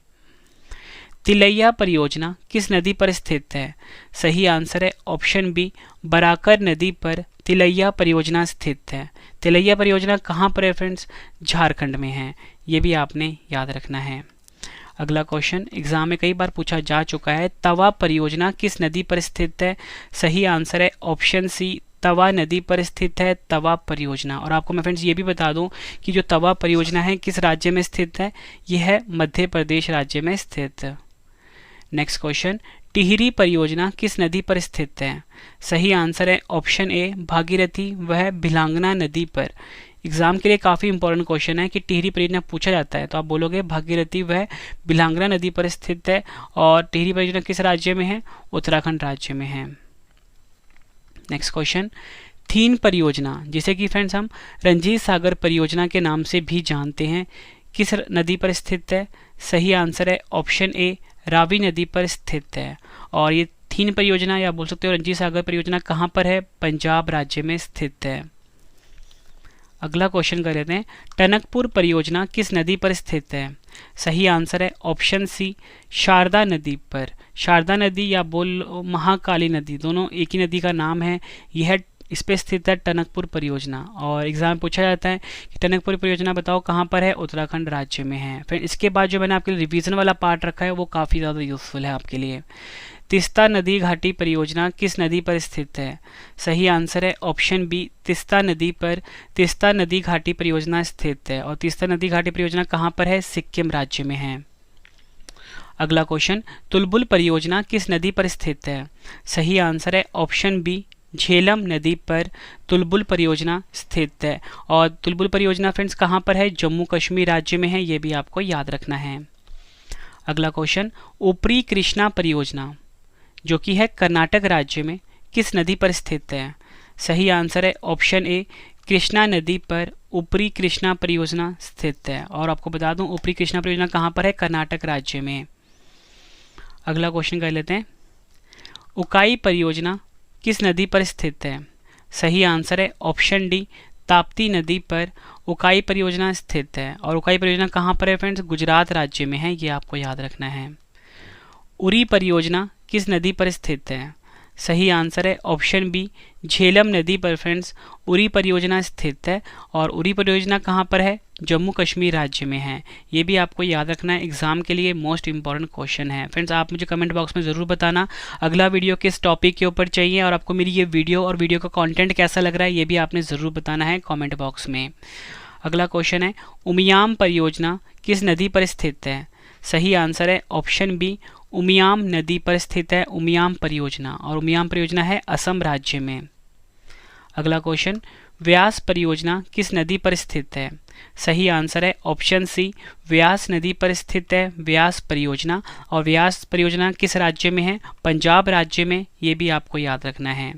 Speaker 1: तिलैया परियोजना किस नदी पर स्थित है? सही आंसर है ऑप्शन बी, बराकर नदी पर तिलैया परियोजना स्थित है। तिलैया परियोजना कहाँ पर है फ्रेंड्स? झारखंड में है। ये भी आपने याद रखना है। अगला क्वेश्चन एग्जाम में कई बार पूछा जा चुका है, तवा परियोजना किस नदी पर स्थित है? सही आंसर है ऑप्शन सी, तवा नदी पर स्थित है तवा परियोजना। और आपको मैं फ्रेंड्स ये भी बता दूं कि जो तवा परियोजना है किस राज्य में स्थित है? यह है मध्य प्रदेश राज्य में स्थित। नेक्स्ट क्वेश्चन, टिहरी परियोजना किस नदी पर स्थित है? सही आंसर है ऑप्शन ए, भागीरथी वह भिलांगना नदी पर। एग्जाम के लिए काफ़ी इंपॉर्टेंट क्वेश्चन है कि टिहरी परियोजना पूछा जाता है तो आप बोलोगे भागीरथी वह भिलांगना नदी पर स्थित है। और टिहरी परियोजना किस राज्य में है? उत्तराखंड राज्य में है। नेक्स्ट क्वेश्चन, थीन परियोजना जिसे कि फ्रेंड्स हम रंजीत सागर परियोजना के नाम से भी जानते हैं, किस नदी पर स्थित है? सही आंसर है ऑप्शन ए, रावी नदी पर स्थित है। और ये थीन परियोजना या बोल सकते हो रंजीत सागर परियोजना कहाँ पर है? पंजाब राज्य में स्थित है। अगला क्वेश्चन कर लेते हैं, टनकपुर परियोजना किस नदी पर स्थित है? सही आंसर है ऑप्शन सी, शारदा नदी पर। शारदा नदी या बोल महाकाली नदी, दोनों एक ही नदी का नाम है। यह इस पे स्थित है टनकपुर परियोजना। और एग्जाम में पूछा जाता है कि टनकपुर परियोजना बताओ कहाँ पर है? उत्तराखंड राज्य में है। फिर इसके बाद जो मैंने आपके लिए रिवीजन वाला पार्ट रखा है वो काफ़ी ज़्यादा यूजफुल है आपके लिए। तिस्ता नदी घाटी परियोजना किस नदी पर स्थित है? सही आंसर है ऑप्शन बी, तिस्ता नदी पर तिस्ता नदी घाटी परियोजना स्थित है। और तिस्ता नदी घाटी परियोजना कहाँ पर है? सिक्किम राज्य में है। अगला क्वेश्चन, तुलबुल परियोजना किस नदी पर स्थित है? सही आंसर है ऑप्शन बी, झेलम नदी पर तुलबुल परियोजना स्थित है। और तुलबुल परियोजना फ्रेंड्स कहाँ पर है? जम्मू कश्मीर राज्य में है। ये भी आपको याद रखना है। अगला क्वेश्चन, ऊपरी कृष्णा परियोजना जो कि है कर्नाटक राज्य में, किस नदी पर स्थित है? सही आंसर है ऑप्शन ए, कृष्णा नदी पर ऊपरी कृष्णा परियोजना स्थित है। और आपको बता दूं ऊपरी कृष्णा परियोजना कहाँ पर है? कर्नाटक राज्य में। अगला क्वेश्चन कर लेते हैं, उकाई परियोजना किस नदी पर स्थित है? सही आंसर है ऑप्शन डी, ताप्ती नदी पर उकाई परियोजना स्थित है। और उकाई परियोजना कहाँ पर है फ्रेंड्स? गुजरात राज्य में है। ये आपको याद रखना है। उरी परियोजना किस नदी पर स्थित है? सही आंसर है ऑप्शन बी, झेलम नदी पर फ्रेंड्स उरी परियोजना स्थित है। और उरी परियोजना कहाँ पर है? जम्मू कश्मीर राज्य में है। ये भी आपको याद रखना है, एग्जाम के लिए मोस्ट इंपॉर्टेंट क्वेश्चन है। फ्रेंड्स आप मुझे कमेंट बॉक्स में ज़रूर बताना अगला वीडियो किस टॉपिक के ऊपर चाहिए, और आपको मेरी ये वीडियो और वीडियो का कंटेंट कैसा लग रहा है ये भी आपने ज़रूर बताना है कमेंट बॉक्स में। अगला क्वेश्चन है, उमियाम परियोजना किस नदी पर स्थित है? सही आंसर है ऑप्शन बी, उमियाम नदी पर स्थित है उमियाम परियोजना, और उमियाम परियोजना है असम राज्य में। अगला क्वेश्चन, व्यास परियोजना किस नदी पर स्थित है? सही आंसर है ऑप्शन सी, व्यास नदी पर स्थित है व्यास परियोजना, और व्यास परियोजना किस राज्य में है? पंजाब राज्य में। ये भी आपको याद रखना है।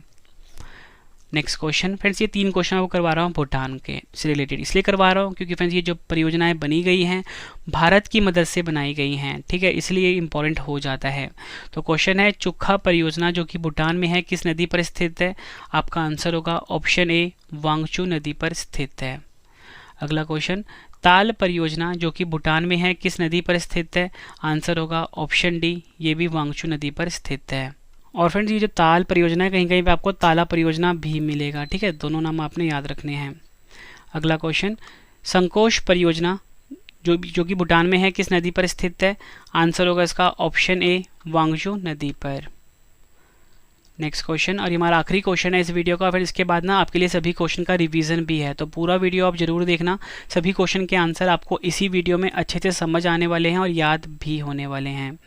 Speaker 1: नेक्स्ट क्वेश्चन फ्रेंड्स, ये 3 क्वेश्चन आपको करवा रहा हूँ भूटान के से रिलेटेड, इसलिए करवा रहा हूँ क्योंकि फ्रेंड्स ये जो परियोजनाएं बनी गई हैं भारत की मदद से बनाई गई हैं, ठीक है, इसलिए इंपॉर्टेंट हो जाता है। तो क्वेश्चन है, चुखा परियोजना जो कि भूटान में है किस नदी पर स्थित है? आपका आंसर होगा ऑप्शन ए, वांगचू नदी पर स्थित है। अगला क्वेश्चन, ताल परियोजना जो कि भूटान में है किस नदी पर स्थित है? आंसर होगा ऑप्शन डी, ये भी वांगचू नदी पर स्थित है। और फ्रेंड्स ये जो ताल परियोजना है कहीं कहीं पे आपको ताला परियोजना भी मिलेगा, ठीक है, दोनों नाम आपने याद रखने हैं। अगला क्वेश्चन, संकोश परियोजना जो कि भूटान में है किस नदी पर स्थित है? आंसर होगा इसका ऑप्शन ए, वांगचू नदी पर। नेक्स्ट क्वेश्चन, और ये हमारा आखिरी क्वेश्चन है इस वीडियो का। फिर इसके बाद ना आपके लिए सभी क्वेश्चन का रिवीजन भी है, तो पूरा वीडियो आप जरूर देखना। सभी क्वेश्चन के आंसर आपको इसी वीडियो में अच्छे से समझ आने वाले हैं और याद भी होने वाले हैं।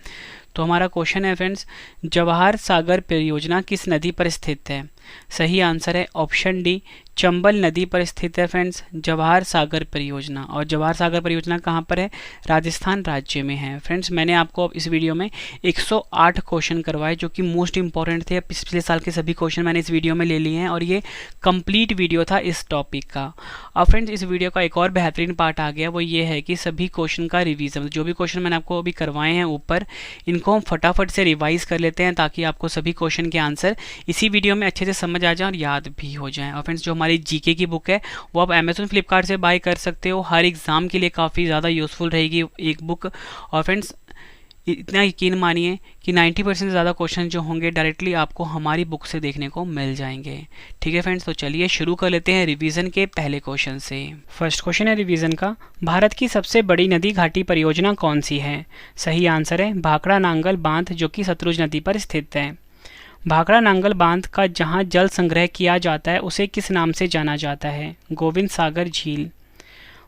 Speaker 1: तो हमारा क्वेश्चन है फ्रेंड्स, जवाहर सागर परियोजना किस नदी पर स्थित है? सही आंसर है ऑप्शन डी, चंबल नदी पर स्थित है फ्रेंड्स जवाहर सागर परियोजना। और जवाहर सागर परियोजना कहाँ पर है? राजस्थान राज्य में है। फ्रेंड्स मैंने आपको इस वीडियो में 108 क्वेश्चन करवाए जो कि मोस्ट इंपॉर्टेंट थे। पिछले साल के सभी क्वेश्चन मैंने इस वीडियो में ले लिए हैं और ये कंप्लीट वीडियो था इस टॉपिक का। अब फ्रेंड्स इस वीडियो का एक और बेहतरीन पार्ट आ गया, वो ये है कि सभी क्वेश्चन का रिवीजन, जो भी क्वेश्चन मैंने आपको अभी करवाए हैं ऊपर, इनको हम फटाफट से रिवाइज कर लेते हैं ताकि आपको सभी क्वेश्चन के आंसर इसी वीडियो में अच्छे से समझ आ जाए और याद भी हो जाए। और फ्रेंड्स जो हमारी जीके की बुक है वो आप अमेजोन फ्लिपकार्ट से बाय कर सकते हो, हर एग्जाम के लिए काफ़ी ज़्यादा यूज़फुल रहेगी एक बुक। और फ्रेंड्स इतना यकीन मानिए कि 90% से ज़्यादा क्वेश्चन जो होंगे डायरेक्टली आपको हमारी बुक से देखने को मिल जाएंगे। ठीक है फ्रेंड्स, तो चलिए शुरू कर लेते हैं रिवीजन के पहले क्वेश्चन से। फर्स्ट क्वेश्चन है रिवीजन का, भारत की सबसे बड़ी नदी घाटी परियोजना कौन सी है? सही आंसर है भाखड़ा नांगल बांध जो कि सतलुज नदी पर स्थित है। भाखड़ा नांगल बांध का जहां जल संग्रह किया जाता है उसे किस नाम से जाना जाता है? गोविंद सागर झील।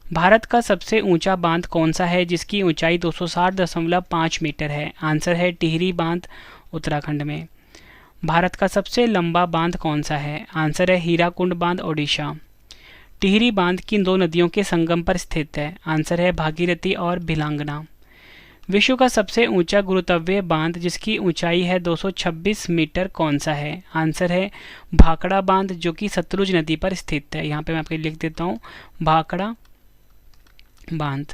Speaker 1: भारत का सबसे ऊंचा बांध कौन सा है जिसकी ऊंचाई 260.5 मीटर है? आंसर है टिहरी बांध उत्तराखंड में। भारत का सबसे लंबा बांध कौन सा है? आंसर है हीराकुंड बांध ओडिशा। टिहरी बांध किन दो नदियों के संगम पर स्थित है? आंसर है भागीरथी और भिलांगना। विश्व का सबसे ऊंचा गुरुत्वीय बांध जिसकी ऊंचाई है 226 मीटर कौन सा है? आंसर है भाखड़ा बांध जो कि सतलुज नदी पर स्थित है। यहाँ पे मैं आपको लिख देता हूँ भाखड़ा बांध।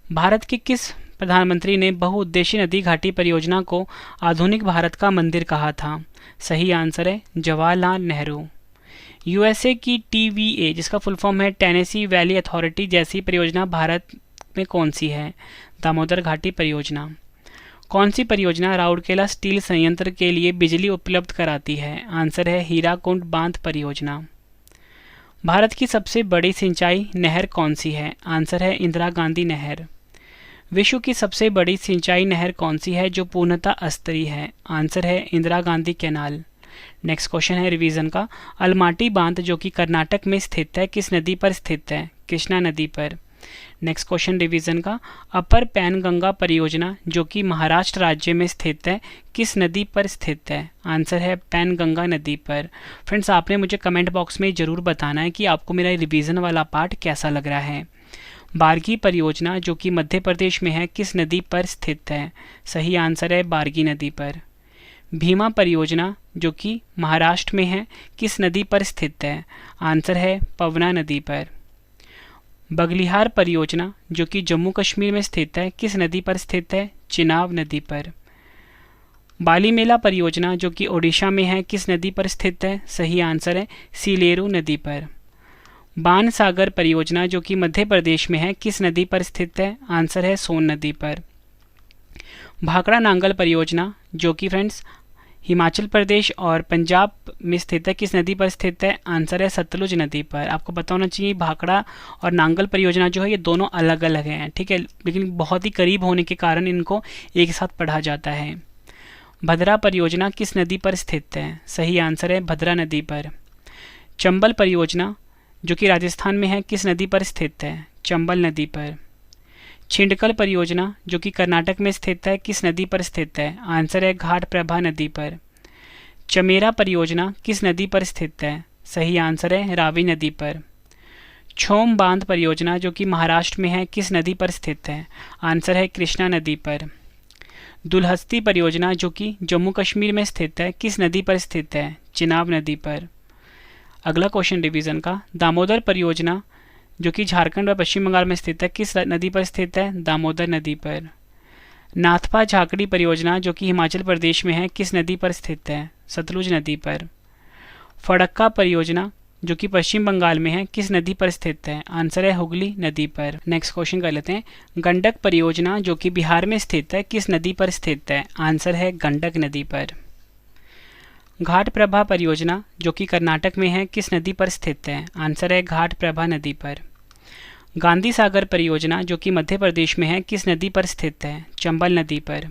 Speaker 1: भारत के किस प्रधानमंत्री ने बहुउद्देशीय नदी घाटी परियोजना को आधुनिक भारत का मंदिर कहा था? सही आंसर है जवाहरलाल नेहरू। यूएसए की टीवीए जिसका फुल फॉर्म है टेनेसी वैली अथॉरिटी जैसी परियोजना भारत में कौन सी है? दामोदर घाटी परियोजना। कौन सी परियोजना राउरकेला स्टील संयंत्र के लिए बिजली उपलब्ध कराती है? आंसर है हीराकुंड बांध परियोजना। भारत की सबसे बड़ी सिंचाई नहर कौन सी है? आंसर है इंदिरा गांधी नहर। विश्व की सबसे बड़ी सिंचाई नहर कौन सी है जो पूर्णतः अस्तरीय है? आंसर है Indira Gandhi canal. Next question है रिवीजन का, अलमाटी बांध जो कि कर्नाटक में स्थित है किस नदी पर स्थित है? कृष्णा नदी पर। नेक्स्ट क्वेश्चन रिवीजन का, अपर पैनगंगा परियोजना जो कि महाराष्ट्र राज्य में स्थित है किस नदी पर स्थित है? आंसर है पैनगंगा नदी पर। फ्रेंड्स आपने मुझे कमेंट बॉक्स में ज़रूर बताना है कि आपको मेरा रिवीजन वाला पार्ट कैसा लग रहा है। बारगी परियोजना जो कि मध्य प्रदेश में है किस नदी पर स्थित है? सही आंसर है बारगी नदी पर। भीमा परियोजना जो कि महाराष्ट्र में है किस नदी पर स्थित है? आंसर है पवना नदी पर। बगलिहार परियोजना जो कि जम्मू कश्मीर में स्थित है किस नदी पर स्थित है? चिनाब नदी पर। बालीमेला परियोजना जो कि ओडिशा में है किस नदी पर स्थित है? सही आंसर है सीलेरू नदी पर। बाण सागर परियोजना जो कि मध्य प्रदेश में है किस नदी पर स्थित है? आंसर है सोन नदी पर। भाखड़ा नांगल परियोजना जो कि फ्रेंड्स हिमाचल प्रदेश और पंजाब में स्थित है, किस नदी पर स्थित है? आंसर है सतलुज नदी पर। आपको पता होना चाहिए भाखड़ा और नांगल परियोजना जो है ये दोनों अलग अलग हैं, ठीक है, लेकिन बहुत ही करीब होने के कारण इनको एक साथ पढ़ा जाता है। भद्रा परियोजना किस नदी पर स्थित है? सही आंसर है भद्रा नदी पर। चंबल परियोजना जो कि राजस्थान में है किस नदी पर स्थित है? चंबल नदी पर। छिंडकल परियोजना जो कि कर्नाटक में स्थित है किस नदी पर स्थित है? आंसर है घाटप्रभा नदी पर। चमेरा परियोजना किस नदी पर स्थित है? सही आंसर है रावी नदी पर। छोम बांध परियोजना जो कि महाराष्ट्र में है किस नदी पर स्थित है? आंसर है कृष्णा नदी पर। दुलहस्ती परियोजना जो कि जम्मू कश्मीर में स्थित है किस नदी पर स्थित है? चिनाब नदी पर। अगला क्वेश्चन रिवीजन का, दामोदर परियोजना जो कि झारखंड व पश्चिम बंगाल में स्थित है किस नदी पर स्थित है? दामोदर नदी पर। नाथपा झाकड़ी परियोजना जो कि हिमाचल प्रदेश में है किस नदी पर स्थित है? सतलुज नदी पर। फड़क्का परियोजना जो कि पश्चिम बंगाल में है किस नदी पर स्थित है? आंसर है हुगली नदी पर। नेक्स्ट क्वेश्चन कर लेते हैं, गंडक परियोजना जो कि बिहार में स्थित है किस नदी पर स्थित है? आंसर है गंडक नदी पर। घाटप्रभा परियोजना जो कि कर्नाटक में है किस नदी पर स्थित है? आंसर है घाटप्रभा नदी पर। गांधी सागर परियोजना जो कि मध्य प्रदेश में है किस नदी पर स्थित है? चंबल नदी पर।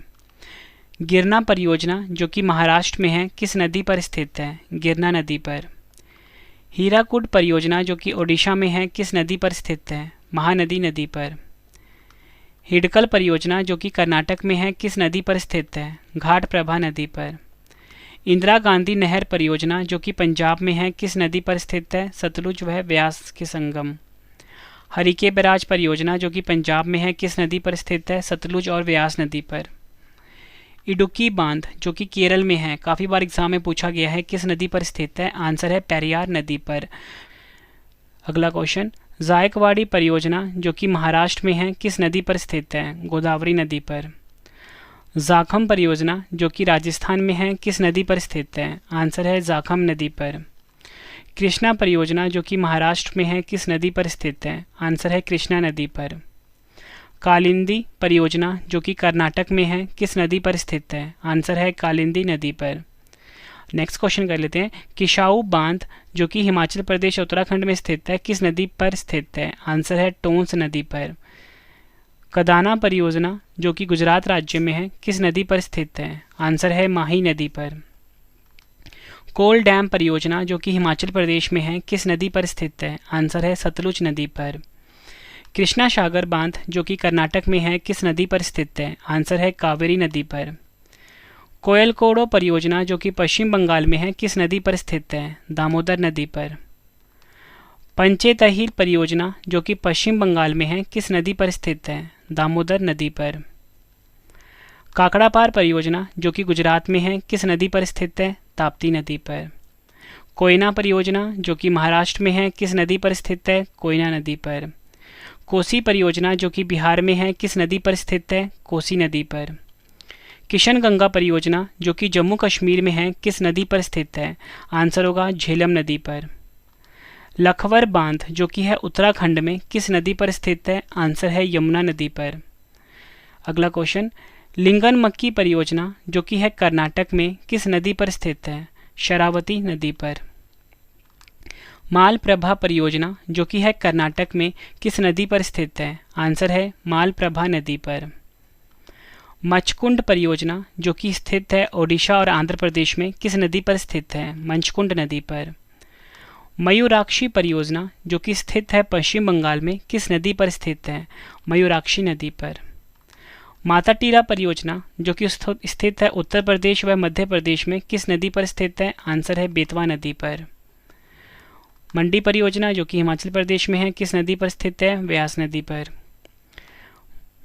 Speaker 1: गिरना परियोजना जो कि महाराष्ट्र में है किस नदी पर स्थित है? गिरना नदी पर। हीराकुड परियोजना जो कि ओडिशा में है किस नदी पर स्थित है? महानदी नदी पर। हिडकल परियोजना जो कि कर्नाटक में है किस नदी पर स्थित है? घाटप्रभा नदी पर। इंदिरा गांधी नहर परियोजना जो कि पंजाब में है किस नदी पर स्थित है? सतलुज व व्यास के संगम। हरिके बैराज परियोजना जो कि पंजाब में है किस नदी पर स्थित है? सतलुज और व्यास नदी पर। इडुक्की बांध जो कि केरल में है, काफ़ी बार एग्जाम में पूछा गया है, किस नदी पर स्थित है? आंसर है पेरियार नदी पर। अगला क्वेश्चन, जायकवाड़ी परियोजना जो कि महाराष्ट्र में है किस नदी पर स्थित है? गोदावरी नदी पर। जाखम परियोजना जो कि राजस्थान में है किस नदी पर स्थित है? आंसर है जाखम नदी पर। कृष्णा परियोजना जो कि महाराष्ट्र में है किस नदी पर स्थित है? आंसर है कृष्णा नदी पर। कालिंदी परियोजना जो कि कर्नाटक में है किस नदी पर स्थित है? आंसर है कालिंदी नदी पर। नेक्स्ट क्वेश्चन कर लेते हैं, किशाऊ बांध जो कि हिमाचल प्रदेश उत्तराखंड में स्थित है किस नदी पर स्थित है? आंसर है टोंस नदी पर। कदाना परियोजना जो कि गुजरात राज्य में है किस नदी पर स्थित है? आंसर है माही नदी पर। कोल डैम परियोजना जो कि हिमाचल प्रदेश में है किस नदी पर स्थित है? आंसर है सतलुज नदी पर। कृष्णा सागर बांध जो कि कर्नाटक में है किस नदी पर स्थित है? आंसर है कावेरी नदी पर। कोयलकोडो परियोजना जो कि पश्चिम बंगाल में है किस नदी पर स्थित है? दामोदर नदी पर। पंचेतहिल परियोजना जो कि पश्चिम बंगाल में है किस नदी पर स्थित है? दामोदर नदी पर। काकड़ापार परियोजना जो कि गुजरात में है किस नदी पर स्थित है? ताप्ती नदी पर। कोयना परियोजना जो कि महाराष्ट्र में है किस नदी पर स्थित है? कोयना नदी पर। कोसी परियोजना जो कि बिहार में है किस नदी पर स्थित है? कोसी नदी पर। किशन गंगा परियोजना जो कि जम्मू कश्मीर में है किस नदी पर स्थित है? आंसर होगा झेलम नदी पर। लखवर बांध जो कि है उत्तराखंड में किस नदी पर स्थित है? आंसर है यमुना नदी पर। अगला क्वेश्चन, लिंगन मक्की परियोजना जो कि है कर्नाटक में किस नदी पर स्थित है? शरावती नदी पर। मालप्रभा परियोजना जो कि है कर्नाटक में किस नदी पर स्थित है? आंसर है मालप्रभा नदी पर। मचकुंड परियोजना जो कि स्थित है ओडिशा और आंध्र प्रदेश में किस नदी पर स्थित है? मंचकुंड नदी पर। मयूराक्षी परियोजना जो कि स्थित है पश्चिम बंगाल में किस नदी पर स्थित है? मयूराक्षी नदी पर। माताटीला परियोजना जो कि स्थित है उत्तर प्रदेश व मध्य प्रदेश में किस नदी पर स्थित है? आंसर है बेतवा नदी पर। मंडी परियोजना जो कि हिमाचल प्रदेश में है किस नदी पर स्थित है? व्यास नदी पर।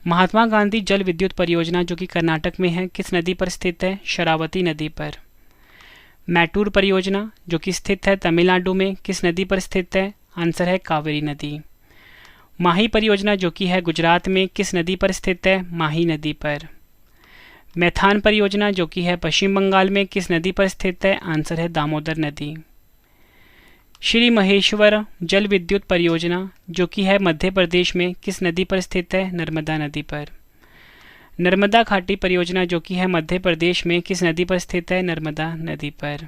Speaker 1: महात्मा गांधी जल विद्युत परियोजना जो कि कर्नाटक में है किस नदी पर स्थित है? शरावती नदी पर। मैटूर परियोजना जो कि स्थित है तमिलनाडु में किस नदी पर स्थित है? आंसर है कावेरी नदी। माही परियोजना जो कि है गुजरात में किस नदी पर स्थित है? माही नदी पर। मैथान परियोजना जो कि है पश्चिम बंगाल में किस नदी पर स्थित है? आंसर है दामोदर नदी। श्री महेश्वर जल विद्युत परियोजना जो कि है मध्य प्रदेश में किस नदी पर स्थित है? नर्मदा नदी पर। नर्मदा घाटी परियोजना जो कि है मध्य प्रदेश में किस नदी पर स्थित है? नर्मदा नदी पर।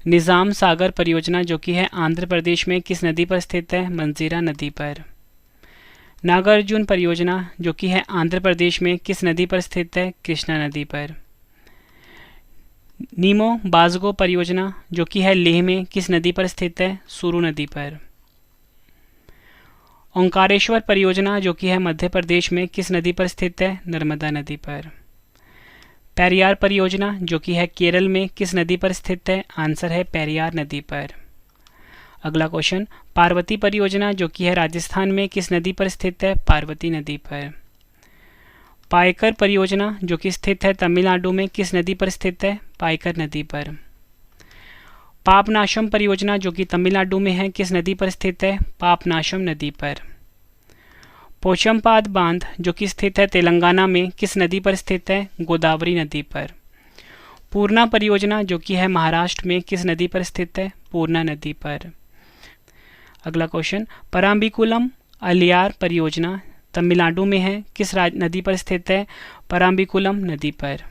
Speaker 1: निजाम सागर परियोजना जो कि है आंध्र प्रदेश में किस नदी पर स्थित है? मंजीरा नदी पर। नागार्जुन परियोजना जो कि है आंध्र प्रदेश में किस नदी पर स्थित है? कृष्णा नदी पर। नीमो बाजगो परियोजना जो कि है लेह में किस नदी पर स्थित है? सुरु नदी पर। ओंकारेश्वर परियोजना जो कि है मध्य प्रदेश में किस नदी पर स्थित है? नर्मदा नदी पर। पेरियार परियोजना जो कि है केरल में किस नदी पर स्थित है? आंसर है पेरियार नदी पर। अगला क्वेश्चन, पार्वती परियोजना जो कि है राजस्थान में किस नदी पर स्थित है? पार्वती नदी पर। पायकर परियोजना जो कि स्थित है तमिलनाडु में किस नदी पर स्थित है? पायकर नदी पर। पापनाशम परियोजना जो कि तमिलनाडु में है किस नदी पर स्थित है? पापनाशम नदी पर। पोचमपाद बांध जो कि स्थित है तेलंगाना में किस नदी पर स्थित है? गोदावरी नदी पर। पूर्णा परियोजना जो कि है महाराष्ट्र में किस नदी पर स्थित है? पूर्णा नदी पर। अगला क्वेश्चन, पराम्बिकुलम अलियार परियोजना तमिलनाडु में है किस नदी पर स्थित है? पराम्बिकुलम नदी पर।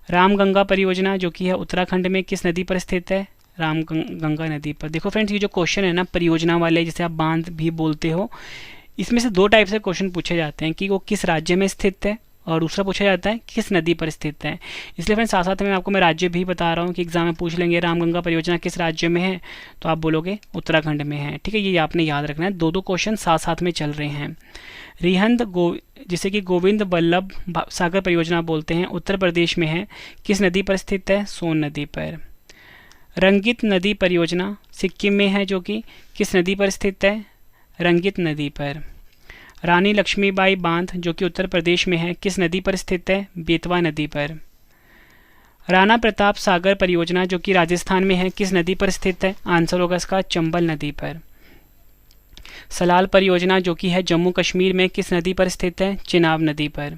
Speaker 1: रामगंगा परियोजना जो कि है उत्तराखंड में किस नदी पर स्थित है? रामगंगा नदी पर। देखो फ्रेंड्स, ये जो क्वेश्चन है ना परियोजना वाले, जिसे आप बांध भी बोलते हो, इसमें से दो टाइप से क्वेश्चन पूछे जाते हैं कि वो किस राज्य में स्थित है और दूसरा पूछा जाता है किस नदी पर स्थित है। इसलिए फ्रेंड्स साथ साथ में आपको मैं राज्य भी बता रहा हूँ कि एग्जाम में पूछ लेंगे रामगंगा परियोजना किस राज्य में है, तो आप बोलोगे उत्तराखंड में है। ठीक है, ये आपने याद रखना है, दो दो क्वेश्चन साथ साथ में चल रहे हैं। रिहंद जिसे कि गोविंद वल्लभ सागर परियोजना बोलते हैं, उत्तर प्रदेश में है, किस नदी पर स्थित है? सोन नदी पर। रंगित नदी परियोजना सिक्किम में है जो कि किस नदी पर स्थित है? रंगित नदी पर। रानी लक्ष्मीबाई बांध जो कि उत्तर प्रदेश में है किस नदी पर स्थित है? बेतवा नदी पर। राणा प्रताप सागर परियोजना जो कि राजस्थान में है किस नदी पर स्थित है? आंसर होगा इसका चंबल नदी पर। सलाल परियोजना जो कि है जम्मू कश्मीर में किस नदी पर स्थित है? चिनाब नदी पर।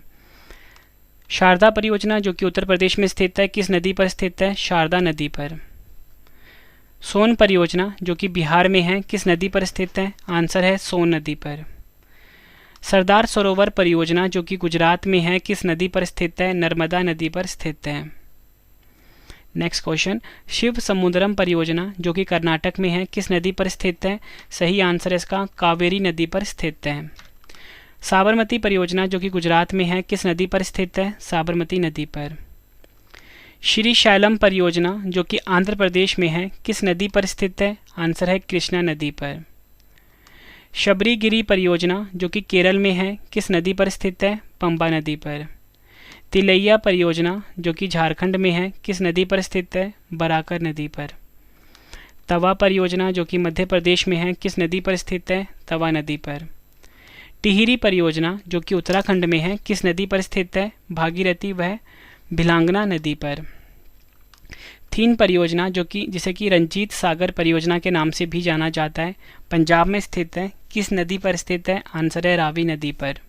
Speaker 1: शारदा परियोजना जो कि उत्तर प्रदेश में स्थित है किस नदी पर स्थित है? शारदा नदी पर। सोन परियोजना जो कि बिहार में है किस नदी पर स्थित है? आंसर है सोन नदी पर। सरदार सरोवर परियोजना जो कि गुजरात में है किस नदी पर स्थित है? नर्मदा नदी पर स्थित है। नेक्स्ट क्वेश्चन, शिव समुद्रम परियोजना जो कि कर्नाटक में है किस नदी पर स्थित है? सही आंसर है इसका कावेरी नदी पर स्थित है। साबरमती परियोजना जो कि गुजरात में है किस नदी पर स्थित है? साबरमती नदी पर। श्री शैलम परियोजना जो कि आंध्र प्रदेश में है किस नदी पर स्थित है? आंसर है कृष्णा नदी पर। शबरीगिरी परियोजना जो कि केरल में है किस नदी पर स्थित है? पंबा नदी पर। तिलैया परियोजना जो कि झारखंड में है किस नदी पर स्थित है? बराकर नदी पर। तवा परियोजना जो कि मध्य प्रदेश में है किस नदी पर स्थित है? तवा नदी पर। टिहरी परियोजना जो कि उत्तराखंड में है किस नदी पर स्थित है? भागीरथी व भिलांगना नदी पर। थीन परियोजना जो कि जिसे कि रंजीत सागर परियोजना के नाम से भी जाना जाता है, पंजाब में स्थित है, किस नदी पर स्थित है? आंसर है रावी नदी पर।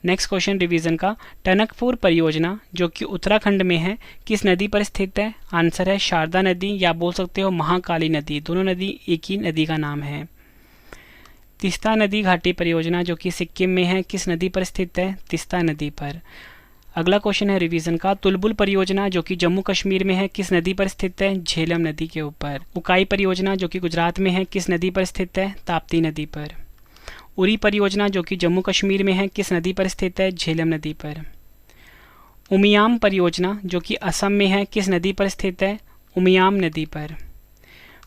Speaker 1: नेक्स्ट क्वेश्चन रिवीजन का, टनकपुर परियोजना जो कि उत्तराखंड में है किस नदी पर स्थित है? आंसर है शारदा नदी, या बोल सकते हो महाकाली नदी, दोनों नदी एक ही नदी का नाम है। तिस्ता नदी घाटी परियोजना जो कि सिक्किम में है किस नदी पर स्थित है? तिस्ता नदी पर। अगला क्वेश्चन है रिवीजन का, तुलबुल परियोजना जो कि जम्मू कश्मीर में है किस नदी पर स्थित है? झेलम नदी के ऊपर। उकाई परियोजना जो कि गुजरात में है किस नदी पर स्थित है? ताप्ती नदी पर। उरी परियोजना जो कि जम्मू कश्मीर में है किस नदी पर स्थित है? झेलम नदी पर। उमियाम परियोजना जो कि असम में है किस नदी पर स्थित है? उमियाम नदी पर।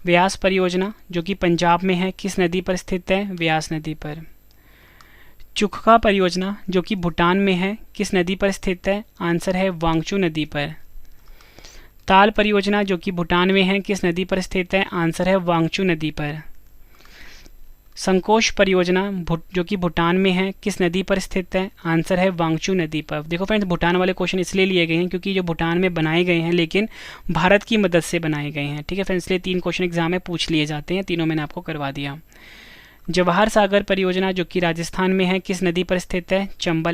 Speaker 1: व्यास परियोजना जो कि पंजाब में है किस नदी पर स्थित है? व्यास नदी पर। चुखका परियोजना जो कि भूटान में है किस नदी पर स्थित है? आंसर है वांगचू नदी पर। ताल परियोजना जो कि भूटान में है किस नदी पर स्थित है? आंसर है वांगचू नदी पर। संकोश परियोजना जो कि भूटान में है किस नदी पर स्थित है? आंसर है वांगचू नदी पर। देखो फ्रेंड्स, भूटान वाले क्वेश्चन इसलिए लिए गए हैं क्योंकि जो भूटान में बनाए गए हैं लेकिन भारत की मदद से बनाए गए हैं। ठीक है फ्रेंड्स, इसलिए 3 क्वेश्चन एग्जाम में पूछ लिए जाते हैं, तीनों मैंने आपको करवा दिया। जवाहर सागर परियोजना जो कि राजस्थान में है किस नदी पर स्थित है? चंबल